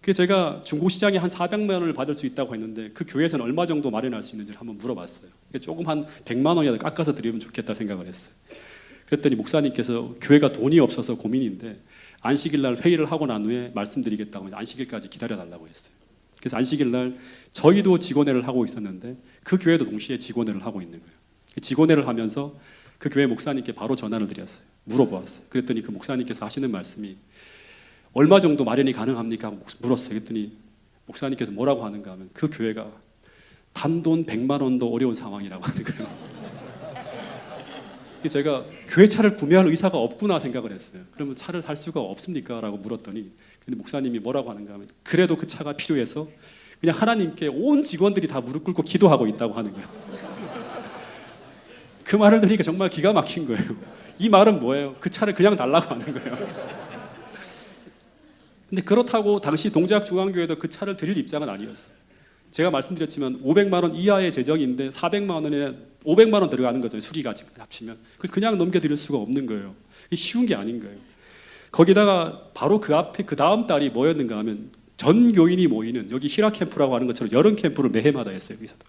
그래서 제가 중고시장에 한 400만 원을 받을 수 있다고 했는데 그 교회에서는 얼마 정도 마련할 수 있는지를 한번 물어봤어요. 조금 한 100만 원이라도 깎아서 드리면 좋겠다 생각을 했어요. 그랬더니 목사님께서 교회가 돈이 없어서 고민인데 안식일 날 회의를 하고 난 후에 말씀드리겠다고 안식일까지 기다려달라고 했어요. 그래서 안식일 날 저희도 직원회를 하고 있었는데 그 교회도 동시에 직원회를 하고 있는 거예요. 직원회를 하면서 그 교회 목사님께 바로 전화를 드렸어요. 물어보았어요. 그랬더니 그 목사님께서 하시는 말씀이 얼마 정도 마련이 가능합니까? 하고 물었어요. 그랬더니 목사님께서 뭐라고 하는가 하면 그 교회가 단돈 100만 원도 어려운 상황이라고 하는 거예요. 제가 교회 차를 구매할 의사가 없구나 생각을 했어요. 그러면 차를 살 수가 없습니까? 라고 물었더니 근데 목사님이 뭐라고 하는가 하면 그래도 그 차가 필요해서 그냥 하나님께 온 직원들이 다 무릎 꿇고 기도하고 있다고 하는 거예요. 그 말을 들으니까 정말 기가 막힌 거예요. 이 말은 뭐예요? 그 차를 그냥 달라고 하는 거예요. 근데 그렇다고 당시 동작중앙교회도 그 차를 드릴 입장은 아니었어요. 제가 말씀드렸지만 500만 원 이하의 재정인데 400만 원에 500만 원 들어가는 거죠. 수리가 합치면. 그걸 그냥 넘겨드릴 수가 없는 거예요. 이게 쉬운 게 아닌 거예요. 거기다가 바로 그 앞에 그 다음 달이 뭐였는가 하면 전 교인이 모이는 여기 히라 캠프라고 하는 것처럼 여름 캠프를 매해마다 했어요. 여기서도.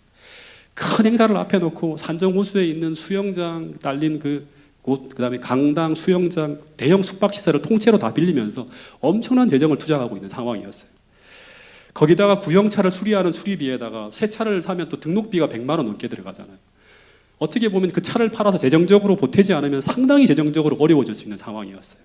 큰 행사를 앞에 놓고 산정호수에 있는 수영장 딸린 그 그다음에 강당, 수영장, 대형 숙박시설을 통째로 다 빌리면서 엄청난 재정을 투자하고 있는 상황이었어요. 거기다가 구형차를 수리하는 수리비에다가 새 차를 사면 또 등록비가 100만 원 넘게 들어가잖아요. 어떻게 보면 그 차를 팔아서 재정적으로 보태지 않으면 상당히 재정적으로 어려워질 수 있는 상황이었어요.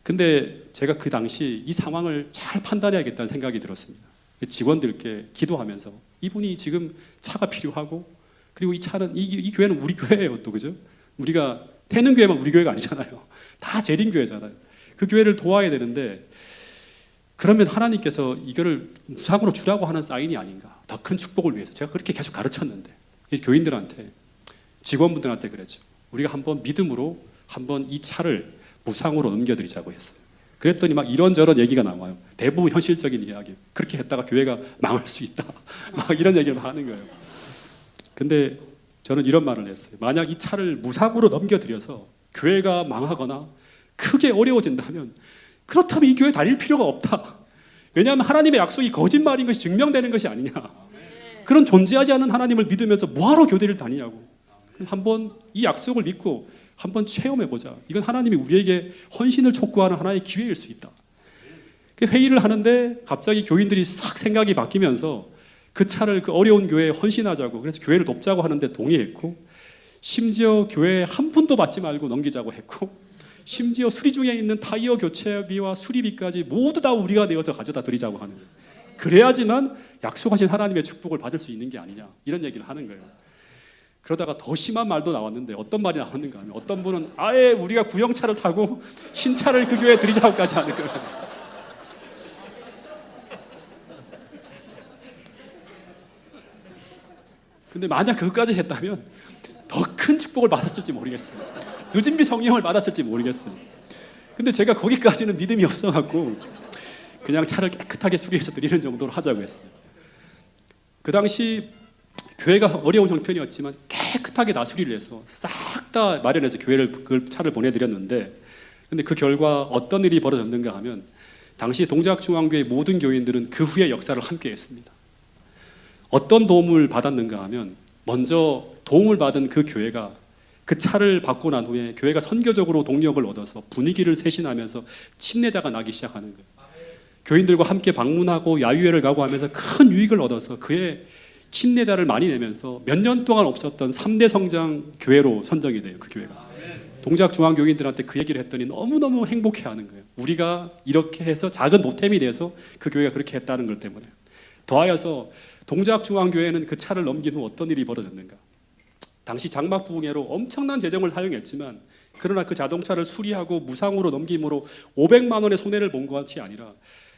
근데 제가 그 당시 이 상황을 잘 판단해야겠다는 생각이 들었습니다. 직원들께 기도하면서 이분이 지금 차가 필요하고, 그리고 이 차는 이 교회는 우리 교회예요, 또 그죠? 우리가 태는 교회만 우리 교회가 아니잖아요. 다 재림 교회잖아요. 그 교회를 도와야 되는데, 그러면 하나님께서 이거를 무상으로 주라고 하는 사인이 아닌가? 더 큰 축복을 위해서 제가 그렇게 계속 가르쳤는데, 교인들한테, 직원분들한테 그랬죠. 우리가 한번 믿음으로 한번 이 차를 무상으로 넘겨드리자고 했어요. 그랬더니 막 이런저런 얘기가 나와요. 대부분 현실적인 이야기. 그렇게 했다가 교회가 망할 수 있다. 막 이런 얘기를 하는 거예요. 근데 저는 이런 말을 했어요. 만약 이 차를 무상으로 넘겨드려서 교회가 망하거나 크게 어려워진다면, 그렇다면 이 교회 다닐 필요가 없다. 왜냐하면 하나님의 약속이 거짓말인 것이 증명되는 것이 아니냐. 그런 존재하지 않는 하나님을 믿으면서 뭐하러 교회를 다니냐고. 한번 이 약속을 믿고 한번 체험해보자. 이건 하나님이 우리에게 헌신을 촉구하는 하나의 기회일 수 있다. 회의를 하는데 갑자기 교인들이 싹 생각이 바뀌면서 그 차를 그 어려운 교회에 헌신하자고, 그래서 교회를 돕자고 하는데 동의했고, 심지어 교회에 한 푼도 받지 말고 넘기자고 했고, 심지어 수리 중에 있는 타이어 교체비와 수리비까지 모두 다 우리가 내어서 가져다 드리자고 하는 거예요. 그래야지만 약속하신 하나님의 축복을 받을 수 있는 게 아니냐, 이런 얘기를 하는 거예요. 그러다가 더 심한 말도 나왔는데, 어떤 말이 나왔는가 하면 어떤 분은 아예 우리가 구형차를 타고 신차를 그 교회에 드리자고까지 하는 거예요. 근데 만약 그것까지 했다면 더 큰 축복을 받았을지 모르겠어요. 늦은비 성령을 받았을지 모르겠어요. 근데 제가 거기까지는 믿음이 없어갖고 그냥 차를 깨끗하게 수리해서 드리는 정도로 하자고 했어요. 그 당시 교회가 어려운 형편이었지만 깨끗하게 다 수리를 해서 싹 다 마련해서 그 차를 보내드렸는데, 근데 그 결과 어떤 일이 벌어졌는가 하면, 당시 동작중앙교회 모든 교인들은 그 후에 역사를 함께 했습니다. 어떤 도움을 받았는가 하면, 먼저 도움을 받은 그 교회가 그 차를 받고 난 후에 교회가 선교적으로 동력을 얻어서 분위기를 쇄신하면서 침례자가 나기 시작하는 거예요. 교인들과 함께 방문하고 야유회를 가고 하면서 큰 유익을 얻어서 그의 침례자를 많이 내면서 몇 년 동안 없었던 3대 성장 교회로 선정이 돼요. 그 교회가. 동작 중앙교인들한테 그 얘기를 했더니 너무너무 행복해하는 거예요. 우리가 이렇게 해서 작은 보탬이 돼서 그 교회가 그렇게 했다는 것 때문에. 더하여서 동작 중앙교회는 그 차를 넘긴 후 어떤 일이 벌어졌는가. 당시 장막 부흥회로 엄청난 재정을 사용했지만, 그러나 그 자동차를 수리하고 무상으로 넘김으로 500만 원의 손해를 본 것이 아니라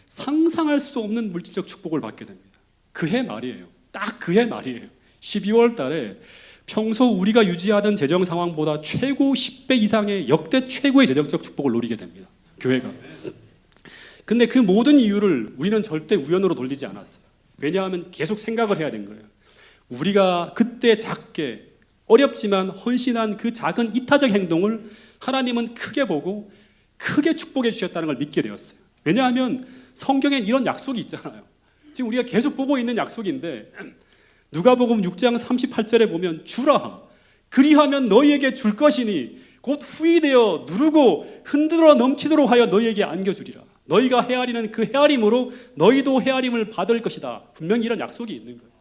상상할 수 없는 물질적 축복을 받게 됩니다. 그해 말이에요. 딱 그해 말이에요. 12월 달에 평소 우리가 유지하던 재정 상황보다 최고 10배 이상의 역대 최고의 재정적 축복을 누리게 됩니다. 교회가. 근데 그 모든 이유를 우리는 절대 우연으로 돌리지 않았어요. 왜냐하면 계속 생각을 해야 된 거예요. 우리가 그때 작게 어렵지만 헌신한 그 작은 이타적 행동을 하나님은 크게 보고 크게 축복해 주셨다는 걸 믿게 되었어요. 왜냐하면 성경엔 이런 약속이 있잖아요. 지금 우리가 계속 보고 있는 약속인데, 누가복음 6장 38절에 보면 주라 그리하면 너희에게 줄 것이니 곧 후이되어 누르고 흔들어 넘치도록 하여 너희에게 안겨주리라. 너희가 헤아리는 그 헤아림으로 너희도 헤아림을 받을 것이다. 분명히 이런 약속이 있는 거예요.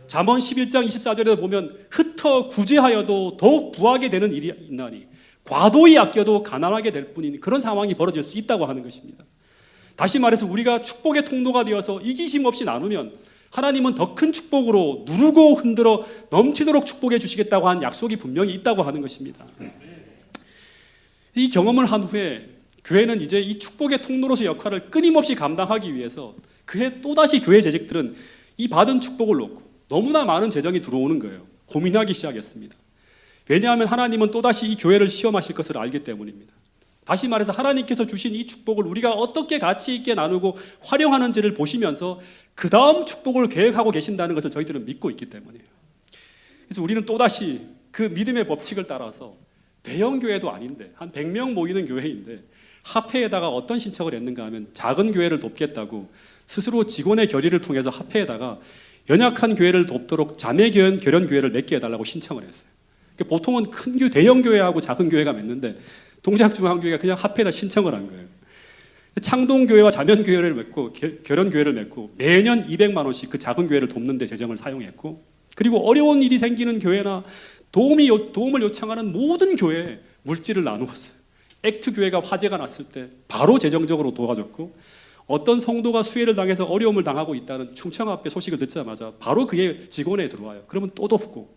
잠언 11장 24절에 보면 흩어 구제하여도 더욱 부하게 되는 일이 있나니 과도히 아껴도 가난하게 될 뿐인 그런 상황이 벌어질 수 있다고 하는 것입니다. 다시 말해서 우리가 축복의 통로가 되어서 이기심 없이 나누면 하나님은 더 큰 축복으로 누르고 흔들어 넘치도록 축복해 주시겠다고 한 약속이 분명히 있다고 하는 것입니다. 이 경험을 한 후에 교회는 이제 이 축복의 통로로서 역할을 끊임없이 감당하기 위해서 그해 또다시 교회 재직들은 이 받은 축복을 놓고 너무나 많은 재정이 들어오는 거예요. 고민하기 시작했습니다. 왜냐하면 하나님은 또다시 이 교회를 시험하실 것을 알기 때문입니다. 다시 말해서 하나님께서 주신 이 축복을 우리가 어떻게 가치 있게 나누고 활용하는지를 보시면서 그 다음 축복을 계획하고 계신다는 것을 저희들은 믿고 있기 때문이에요. 그래서 우리는 또다시 그 믿음의 법칙을 따라서 대형 교회도 아닌데 한 100명 모이는 교회인데 합회에다가 어떤 신청을 했는가 하면 작은 교회를 돕겠다고 스스로 직원의 결의를 통해서 합회에다가 연약한 교회를 돕도록 자매교연 결연교회를 맺게 해달라고 신청을 했어요. 보통은 큰 교회, 대형 교회하고 작은 교회가 맺는데 동작중앙교회가 그냥 합해다 신청을 한 거예요. 창동교회와 자면교회를 맺고 결연교회를 맺고 매년 200만 원씩 그 작은 교회를 돕는 데 재정을 사용했고, 그리고 어려운 일이 생기는 교회나 도움을 요청하는 모든 교회에 물질을 나누었어요. 액트 교회가 화재가 났을 때 바로 재정적으로 도와줬고, 어떤 성도가 수해를 당해서 어려움을 당하고 있다는 충청합회 소식을 듣자마자 바로 그의 직원에 들어와요. 그러면 또 돕고,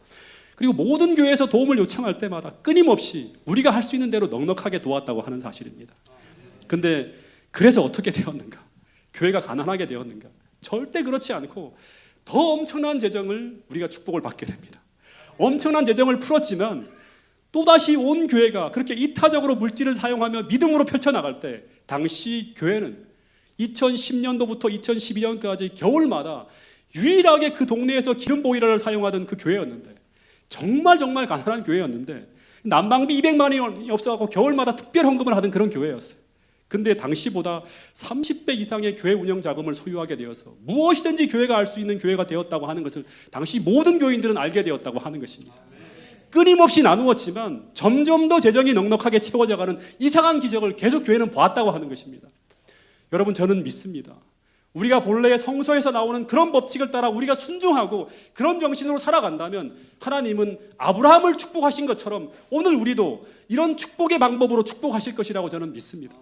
그리고 모든 교회에서 도움을 요청할 때마다 끊임없이 우리가 할 수 있는 대로 넉넉하게 도왔다고 하는 사실입니다. 근데 그래서 어떻게 되었는가? 교회가 가난하게 되었는가? 절대 그렇지 않고 더 엄청난 재정을 우리가 축복을 받게 됩니다. 엄청난 재정을 풀었지만 또다시 온 교회가 그렇게 이타적으로 물질을 사용하며 믿음으로 펼쳐나갈 때, 당시 교회는 2010년도부터 2012년까지 겨울마다 유일하게 그 동네에서 기름 보일러를 사용하던 그 교회였는데, 정말 가난한 교회였는데 난방비 200만 원이 없어서 겨울마다 특별 헌금을 하던 그런 교회였어요. 근데 당시보다 30배 이상의 교회 운영 자금을 소유하게 되어서 무엇이든지 교회가 할 수 있는 교회가 되었다고 하는 것을 당시 모든 교인들은 알게 되었다고 하는 것입니다. 끊임없이 나누었지만 점점 더 재정이 넉넉하게 채워져가는 이상한 기적을 계속 교회는 보았다고 하는 것입니다. 여러분, 저는 믿습니다. 우리가 본래 성서에서 나오는 그런 법칙을 따라 우리가 순종하고 그런 정신으로 살아간다면 하나님은 아브라함을 축복하신 것처럼 오늘 우리도 이런 축복의 방법으로 축복하실 것이라고 저는 믿습니다.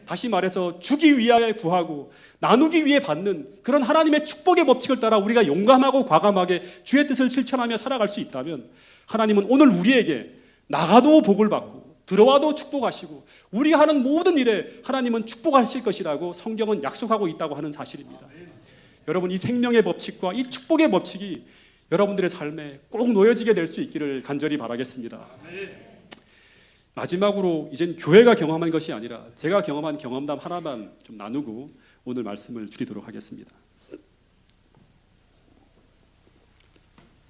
다시 말해서 주기 위하여 구하고 나누기 위해 받는 그런 하나님의 축복의 법칙을 따라 우리가 용감하고 과감하게 주의 뜻을 실천하며 살아갈 수 있다면 하나님은 오늘 우리에게 나가도 복을 받고 들어와도 축복하시고 우리가 하는 모든 일에 하나님은 축복하실 것이라고 성경은 약속하고 있다고 하는 사실입니다. 여러분, 이 생명의 법칙과 이 축복의 법칙이 여러분들의 삶에 꼭 놓여지게 될 수 있기를 간절히 바라겠습니다. 마지막으로 이젠 교회가 경험한 것이 아니라 제가 경험한 경험담 하나만 좀 나누고 오늘 말씀을 줄이도록 하겠습니다.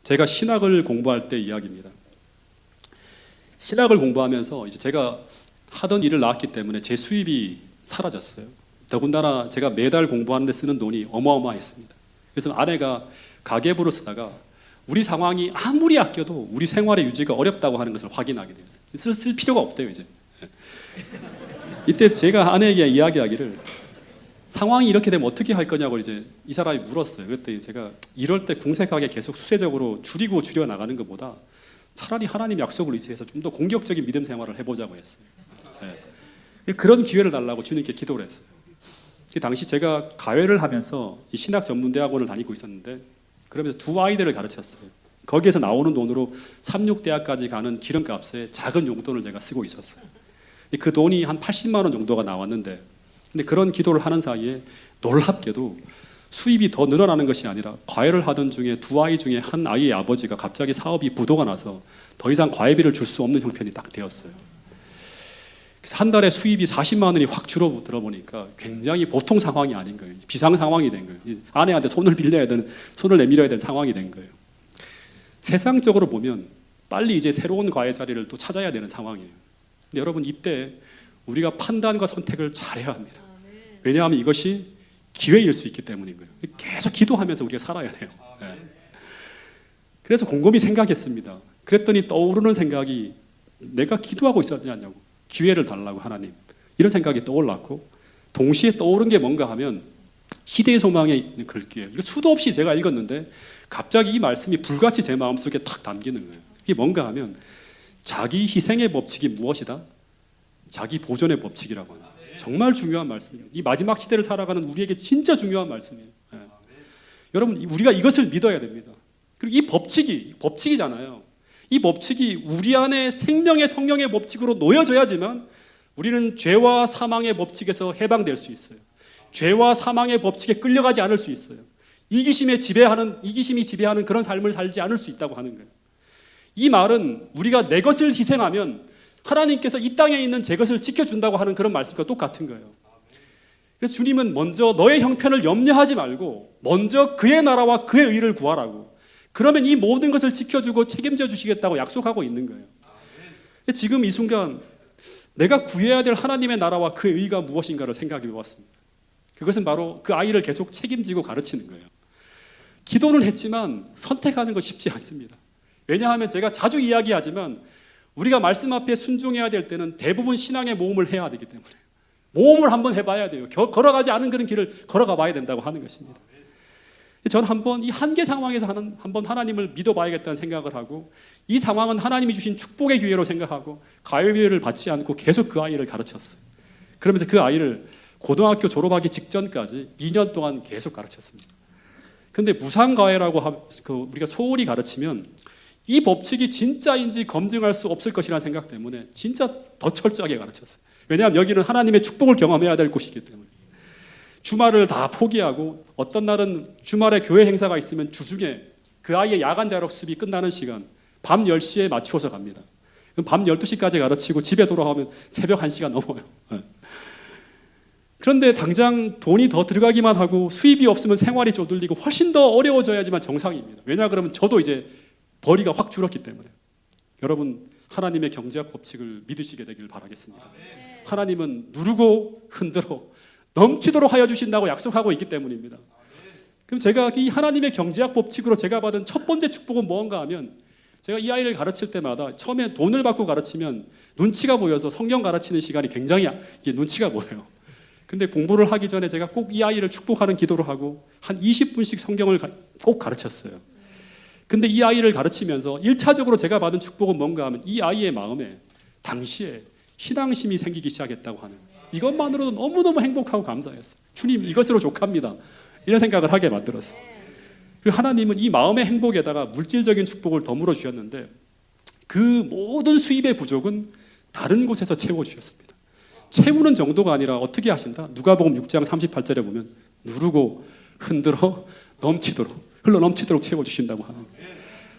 제가 신학을 공부할 때 이야기입니다. 신학을 공부하면서 이제 제가 하던 일을 낳았기 때문에 제 수입이 사라졌어요. 더군다나 제가 매달 공부하는 데 쓰는 돈이 어마어마했습니다. 그래서 아내가 가계부를 쓰다가 우리 상황이 아무리 아껴도 우리 생활의 유지가 어렵다고 하는 것을 확인하게 되었어요. 쓸 필요가 없대요, 이제. 이때 제가 아내에게 이야기하기를 상황이 이렇게 되면 어떻게 할 거냐고 이제 이 사람이 물었어요. 그랬더니 제가 이럴 때 궁색하게 계속 수세적으로 줄여 나가는 것보다 차라리 하나님 약속을 의지해서 좀 더 공격적인 믿음 생활을 해보자고 했어요. 네. 그런 기회를 달라고 주님께 기도를 했어요. 그 당시 제가 가회를 하면서 이 신학 전문 대학원을 다니고 있었는데 그러면서 두 아이들을 가르쳤어요. 거기에서 나오는 돈으로 삼육대학까지 가는 기름값에 작은 용돈을 제가 쓰고 있었어요. 그 돈이 한 80만 원 정도가 나왔는데, 근데 그런 기도를 하는 사이에 놀랍게도 수입이 더 늘어나는 것이 아니라 과외를 하던 중에 두 아이 중에 한 아이의 아버지가 갑자기 사업이 부도가 나서 더 이상 과외비를 줄 수 없는 형편이 딱 되었어요. 그래서 한 달에 수입이 40만 원이 확 줄어들어 보니까 굉장히 보통 상황이 아닌 거예요. 비상 상황이 된 거예요. 아내한테 손을 내밀어야 되는 상황이 된 거예요. 세상적으로 보면 빨리 이제 새로운 과외 자리를 또 찾아야 되는 상황이에요. 근데 여러분, 이때 우리가 판단과 선택을 잘해야 합니다. 왜냐하면 이것이 기회일 수 있기 때문인 거예요. 계속 기도하면서 우리가 살아야 돼요. 네. 그래서 곰곰이 생각했습니다. 그랬더니 떠오르는 생각이 내가 기도하고 있었지 않냐고, 기회를 달라고 하나님, 이런 생각이 떠올랐고, 동시에 떠오른 게 뭔가 하면 시대의 소망에 있는 글귀예요. 이거 수도 없이 제가 읽었는데 갑자기 이 말씀이 불같이 제 마음속에 탁 담기는 거예요. 이게 뭔가 하면 자기 희생의 법칙이 무엇이다? 자기 보존의 법칙이라고 하는, 정말 중요한 말씀이에요. 이 마지막 시대를 살아가는 우리에게 진짜 중요한 말씀이에요. 네. 여러분, 우리가 이것을 믿어야 됩니다. 그리고 이 법칙이잖아요. 이 법칙이 우리 안에 생명의 성령의 법칙으로 놓여져야지만 우리는 죄와 사망의 법칙에서 해방될 수 있어요. 죄와 사망의 법칙에 끌려가지 않을 수 있어요. 이기심이 지배하는 그런 삶을 살지 않을 수 있다고 하는 거예요. 이 말은 우리가 내 것을 희생하면 하나님께서 이 땅에 있는 제 것을 지켜준다고 하는 그런 말씀과 똑같은 거예요. 그래서 주님은 먼저 너의 형편을 염려하지 말고 먼저 그의 나라와 그의 의를 구하라고, 그러면 이 모든 것을 지켜주고 책임져 주시겠다고 약속하고 있는 거예요. 지금 이 순간 내가 구해야 될 하나님의 나라와 그의 의가 무엇인가를 생각해 보았습니다. 그것은 바로 그 아이를 계속 책임지고 가르치는 거예요. 기도는 했지만 선택하는 거 쉽지 않습니다. 왜냐하면 제가 자주 이야기하지만 우리가 말씀 앞에 순종해야 될 때는 대부분 신앙의 모험을 해야 되기 때문에 모험을 한번 해봐야 돼요. 걸어가지 않은 그런 길을 걸어가 봐야 된다고 하는 것입니다. 저는 한번 이 한계 상황에서 한번 하나님을 믿어봐야겠다는 생각을 하고, 이 상황은 하나님이 주신 축복의 기회로 생각하고 가위를 받지 않고 계속 그 아이를 가르쳤어요. 그러면서 그 아이를 고등학교 졸업하기 직전까지 2년 동안 계속 가르쳤습니다. 근데 무상과외라고 우리가 소홀히 가르치면 이 법칙이 진짜인지 검증할 수 없을 것이라는 생각 때문에 진짜 더 철저하게 가르쳤어요. 왜냐하면 여기는 하나님의 축복을 경험해야 될 곳이기 때문에. 주말을 다 포기하고 어떤 날은 주말에 교회 행사가 있으면 주중에 그 아이의 야간 자력 수업이 끝나는 시간 밤 10시에 맞추어서 갑니다. 그럼 밤 12시까지 가르치고 집에 돌아오면 새벽 1시가 넘어요. 그런데 당장 돈이 더 들어가기만 하고 수입이 없으면 생활이 쪼들리고 훨씬 더 어려워져야지만 정상입니다. 왜냐 그러면 저도 이제 벌이가 확 줄었기 때문에. 여러분, 하나님의 경제학 법칙을 믿으시게 되길 바라겠습니다. 하나님은 누르고 흔들어 넘치도록 하여 주신다고 약속하고 있기 때문입니다. 그럼 제가 이 하나님의 경제학 법칙으로 제가 받은 첫 번째 축복은 무언가 하면, 제가 이 아이를 가르칠 때마다 처음에 돈을 받고 가르치면 눈치가 보여서 성경 가르치는 시간이 굉장히 이게 눈치가 보여요. 근데 공부를 하기 전에 제가 꼭 이 아이를 축복하는 기도를 하고 한 20분씩 성경을 꼭 가르쳤어요. 근데 이 아이를 가르치면서 1차적으로 제가 받은 축복은 뭔가 하면 이 아이의 마음에 당시에 신앙심이 생기기 시작했다고 하는, 이것만으로도 너무너무 행복하고 감사했어요. 주님, 이것으로 족합니다. 이런 생각을 하게 만들었어요. 그리고 하나님은 이 마음의 행복에다가 물질적인 축복을 더 주셨는데 그 모든 수입의 부족은 다른 곳에서 채워주셨습니다. 채우는 정도가 아니라 어떻게 하신다? 누가복음 6장 38절에 보면 누르고 흔들어 넘치도록, 흘러 넘치도록 채워주신다고 하는 거예요.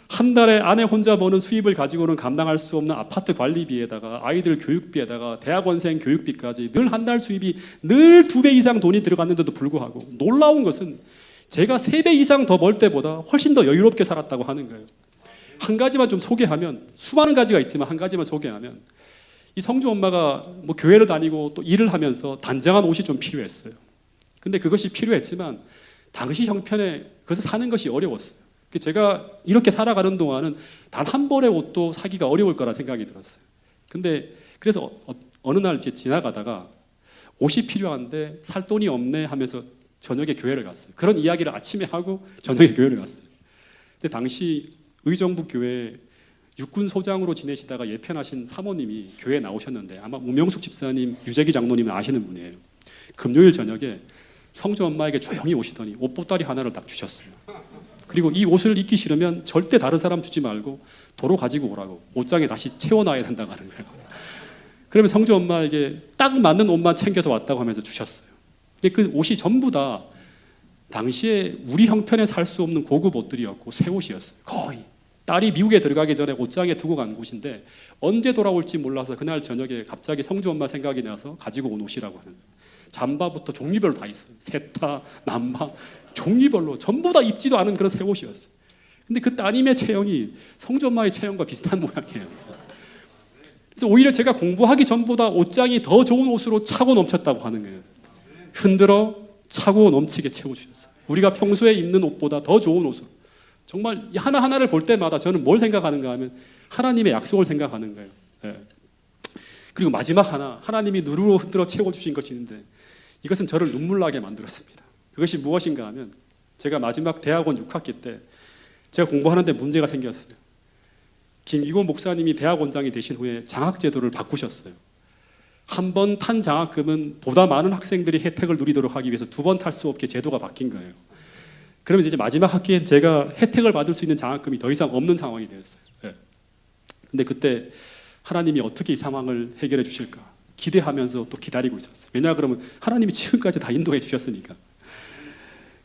한 달에 아내 혼자 버는 수입을 가지고는 감당할 수 없는 아파트 관리비에다가 아이들 교육비에다가 대학원생 교육비까지 늘 한 달 수입이 늘 2배 이상 돈이 들어갔는데도 불구하고 놀라운 것은 제가 3배 이상 더 벌 때보다 훨씬 더 여유롭게 살았다고 하는 거예요. 한 가지만 좀 소개하면, 수많은 가지가 있지만 한 가지만 소개하면, 이 성주 엄마가 뭐 교회를 다니고 또 일을 하면서 단정한 옷이 좀 필요했어요. 근데 그것이 필요했지만 당시 형편에 그것을 사는 것이 어려웠어요. 제가 이렇게 살아가는 동안은 단 한 벌의 옷도 사기가 어려울 거라 생각이 들었어요. 근데 그래서 어느 날 이제 지나가다가 옷이 필요한데 살 돈이 없네 하면서 저녁에 교회를 갔어요. 그런 이야기를 아침에 하고 저녁에 교회를 갔어요. 근데 당시 의정부 교회 육군 소장으로 지내시다가 예편하신 사모님이 교회에 나오셨는데 아마 우명숙 집사님, 유재기 장로님은 아시는 분이에요. 금요일 저녁에 성주 엄마에게 조용히 오시더니 옷 보따리 하나를 딱 주셨어요. 그리고 이 옷을 입기 싫으면 절대 다른 사람 주지 말고 도로 가지고 오라고, 옷장에 다시 채워놔야 된다고 하는 거예요. 그러면 성주 엄마에게 딱 맞는 옷만 챙겨서 왔다고 하면서 주셨어요. 근데 그 옷이 전부 다 당시에 우리 형편에 살 수 없는 고급 옷들이었고 새 옷이었어요. 거의. 딸이 미국에 들어가기 전에 옷장에 두고 간 옷인데 언제 돌아올지 몰라서 그날 저녁에 갑자기 성주 엄마 생각이 나서 가지고 온 옷이라고 하는 거예요. 잠바부터 종류별로 다 있어요. 세타, 남바, 종류별로 전부 다 입지도 않은 그런 새 옷이었어요. 근데 그 따님의 체형이 성주 엄마의 체형과 비슷한 모양이에요. 그래서 오히려 제가 공부하기 전보다 옷장이 더 좋은 옷으로 차고 넘쳤다고 하는 거예요. 흔들어 차고 넘치게 채워주셨어요. 우리가 평소에 입는 옷보다 더 좋은 옷으로. 정말 하나하나를 볼 때마다 저는 뭘 생각하는가 하면 하나님의 약속을 생각하는 거예요. 예. 그리고 마지막 하나님이 누르고 흔들어 채워주신 것이 있는데 이것은 저를 눈물 나게 만들었습니다. 그것이 무엇인가 하면 제가 마지막 대학원 6학기 때 제가 공부하는데 문제가 생겼어요. 김기곤 목사님이 대학원장이 되신 후에 장학제도를 바꾸셨어요. 한 번 탄 장학금은 보다 많은 학생들이 혜택을 누리도록 하기 위해서 2번 탈 수 없게 제도가 바뀐 거예요. 그러면서 이제 마지막 학기엔 제가 혜택을 받을 수 있는 장학금이 더 이상 없는 상황이 되었어요. 네. 근데 그때 하나님이 어떻게 이 상황을 해결해 주실까 기대하면서 또 기다리고 있었어요. 왜냐 그러면 하나님이 지금까지 다 인도해 주셨으니까.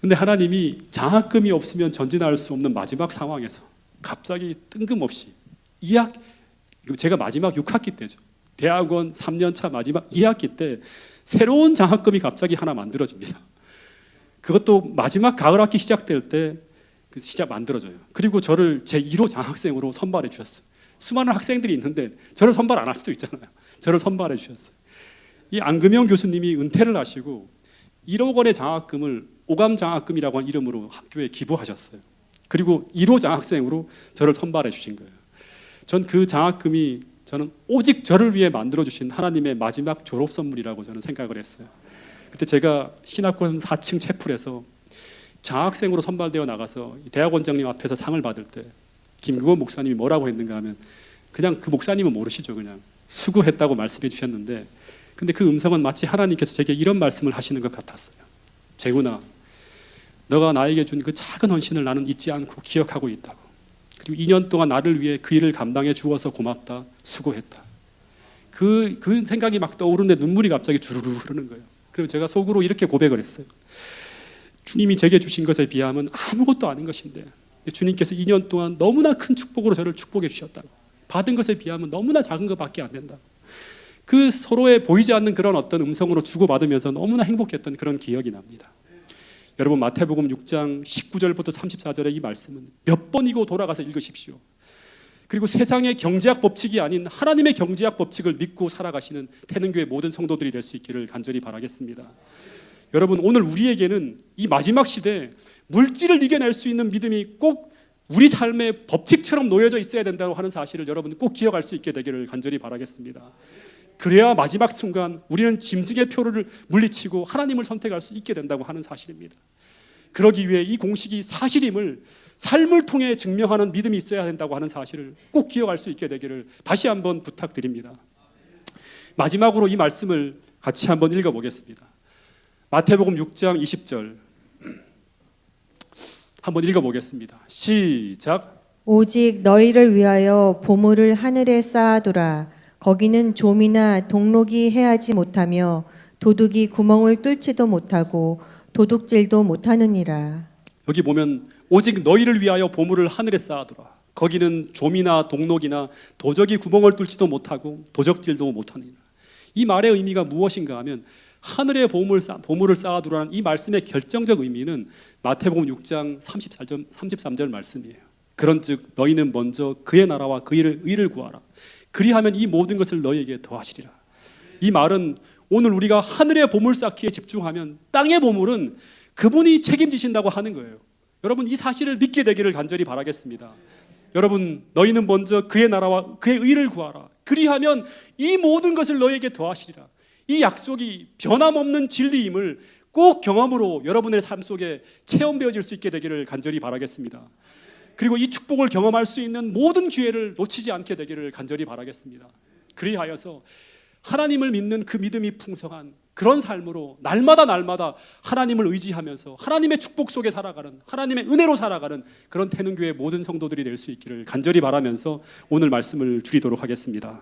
근데 하나님이 장학금이 없으면 전진할 수 없는 마지막 상황에서 갑자기 뜬금없이 제가 마지막 6학기 때죠. 대학원 3년차 마지막 2학기 때 새로운 장학금이 갑자기 하나 만들어집니다. 그것도 마지막 가을 학기 시작될 때 시작 만들어져요. 그리고 저를 제1호 장학생으로 선발해 주셨어요. 수많은 학생들이 있는데 저를 선발 안 할 수도 있잖아요. 저를 선발해 주셨어요. 이 안금영 교수님이 은퇴를 하시고 1억 원의 장학금을 오감 장학금이라고 하는 이름으로 학교에 기부하셨어요. 그리고 1호 장학생으로 저를 선발해 주신 거예요. 전 그 장학금이 저는 오직 저를 위해 만들어 주신 하나님의 마지막 졸업 선물이라고 저는 생각을 했어요. 그때 제가 신학원 4층 채플에서 장학생으로 선발되어 나가서 대학원장님 앞에서 상을 받을 때 김규원 목사님이 뭐라고 했는가 하면 그냥 그 목사님은 모르시죠. 그냥 수고했다고 말씀해 주셨는데 근데 그 음성은 마치 하나님께서 제게 이런 말씀을 하시는 것 같았어요. 재훈아, 너가 나에게 준 그 작은 헌신을 나는 잊지 않고 기억하고 있다고. 그리고 2년 동안 나를 위해 그 일을 감당해 주어서 고맙다. 수고했다. 그 생각이 막 떠오르는데 눈물이 갑자기 주르르 흐르는 거예요. 그리고 제가 속으로 이렇게 고백을 했어요. 주님이 제게 주신 것에 비하면 아무것도 아닌 것인데 주님께서 2년 동안 너무나 큰 축복으로 저를 축복해 주셨다고. 받은 것에 비하면 너무나 작은 것밖에 안 된다고. 그 서로의 보이지 않는 그런 어떤 음성으로 주고받으면서 너무나 행복했던 그런 기억이 납니다. 여러분 마태복음 6장 19절부터 34절의 이 말씀은 몇 번이고 돌아가서 읽으십시오. 그리고 세상의 경제학 법칙이 아닌 하나님의 경제학 법칙을 믿고 살아가시는 태능교회 모든 성도들이 될 수 있기를 간절히 바라겠습니다. 여러분 오늘 우리에게는 이 마지막 시대에 물질을 이겨낼 수 있는 믿음이 꼭 우리 삶의 법칙처럼 놓여져 있어야 된다고 하는 사실을 여러분 꼭 기억할 수 있게 되기를 간절히 바라겠습니다. 그래야 마지막 순간 우리는 짐승의 표를 물리치고 하나님을 선택할 수 있게 된다고 하는 사실입니다. 그러기 위해 이 공식이 사실임을 삶을 통해 증명하는 믿음이 있어야 된다고 하는 사실을 꼭 기억할 수 있게 되기를 다시 한번 부탁드립니다. 마지막으로 이 말씀을 같이 한번 읽어보겠습니다. 마태복음 6장 20절 한번 읽어보겠습니다. 시작. 오직 너희를 위하여 보물을 하늘에 쌓아두라. 거기는 좀이나 동록이 해하지 못하며 도둑이 구멍을 뚫지도 못하고 도둑질도 못하느니라. 여기 보면 오직 너희를 위하여 보물을 하늘에 쌓아두라. 거기는 좀이나 동록이나 도적이 구멍을 뚫지도 못하고 도적질도 못하느니라. 이 말의 의미가 무엇인가 하면 하늘에 보물을 쌓아두라는 이 말씀의 결정적 의미는 마태복음 6장 33절 말씀이에요. 그런즉 너희는 먼저 그의 나라와 그 의를 구하라. 그리하면 이 모든 것을 너희에게 더하시리라. 이 말은 오늘 우리가 하늘의 보물 쌓기에 집중하면 땅의 보물은 그분이 책임지신다고 하는 거예요. 여러분 이 사실을 믿게 되기를 간절히 바라겠습니다. 여러분 너희는 먼저 그의 나라와 그의 의를 구하라. 그리하면 이 모든 것을 너희에게 더하시리라. 이 약속이 변함없는 진리임을 꼭 경험으로 여러분의 삶 속에 체험되어질 수 있게 되기를 간절히 바라겠습니다. 그리고 이 축복을 경험할 수 있는 모든 기회를 놓치지 않게 되기를 간절히 바라겠습니다. 그리하여서 하나님을 믿는 그 믿음이 풍성한 그런 삶으로 날마다 하나님을 의지하면서 하나님의 축복 속에 살아가는 하나님의 은혜로 살아가는 그런 태능교회 모든 성도들이 될 수 있기를 간절히 바라면서 오늘 말씀을 줄이도록 하겠습니다.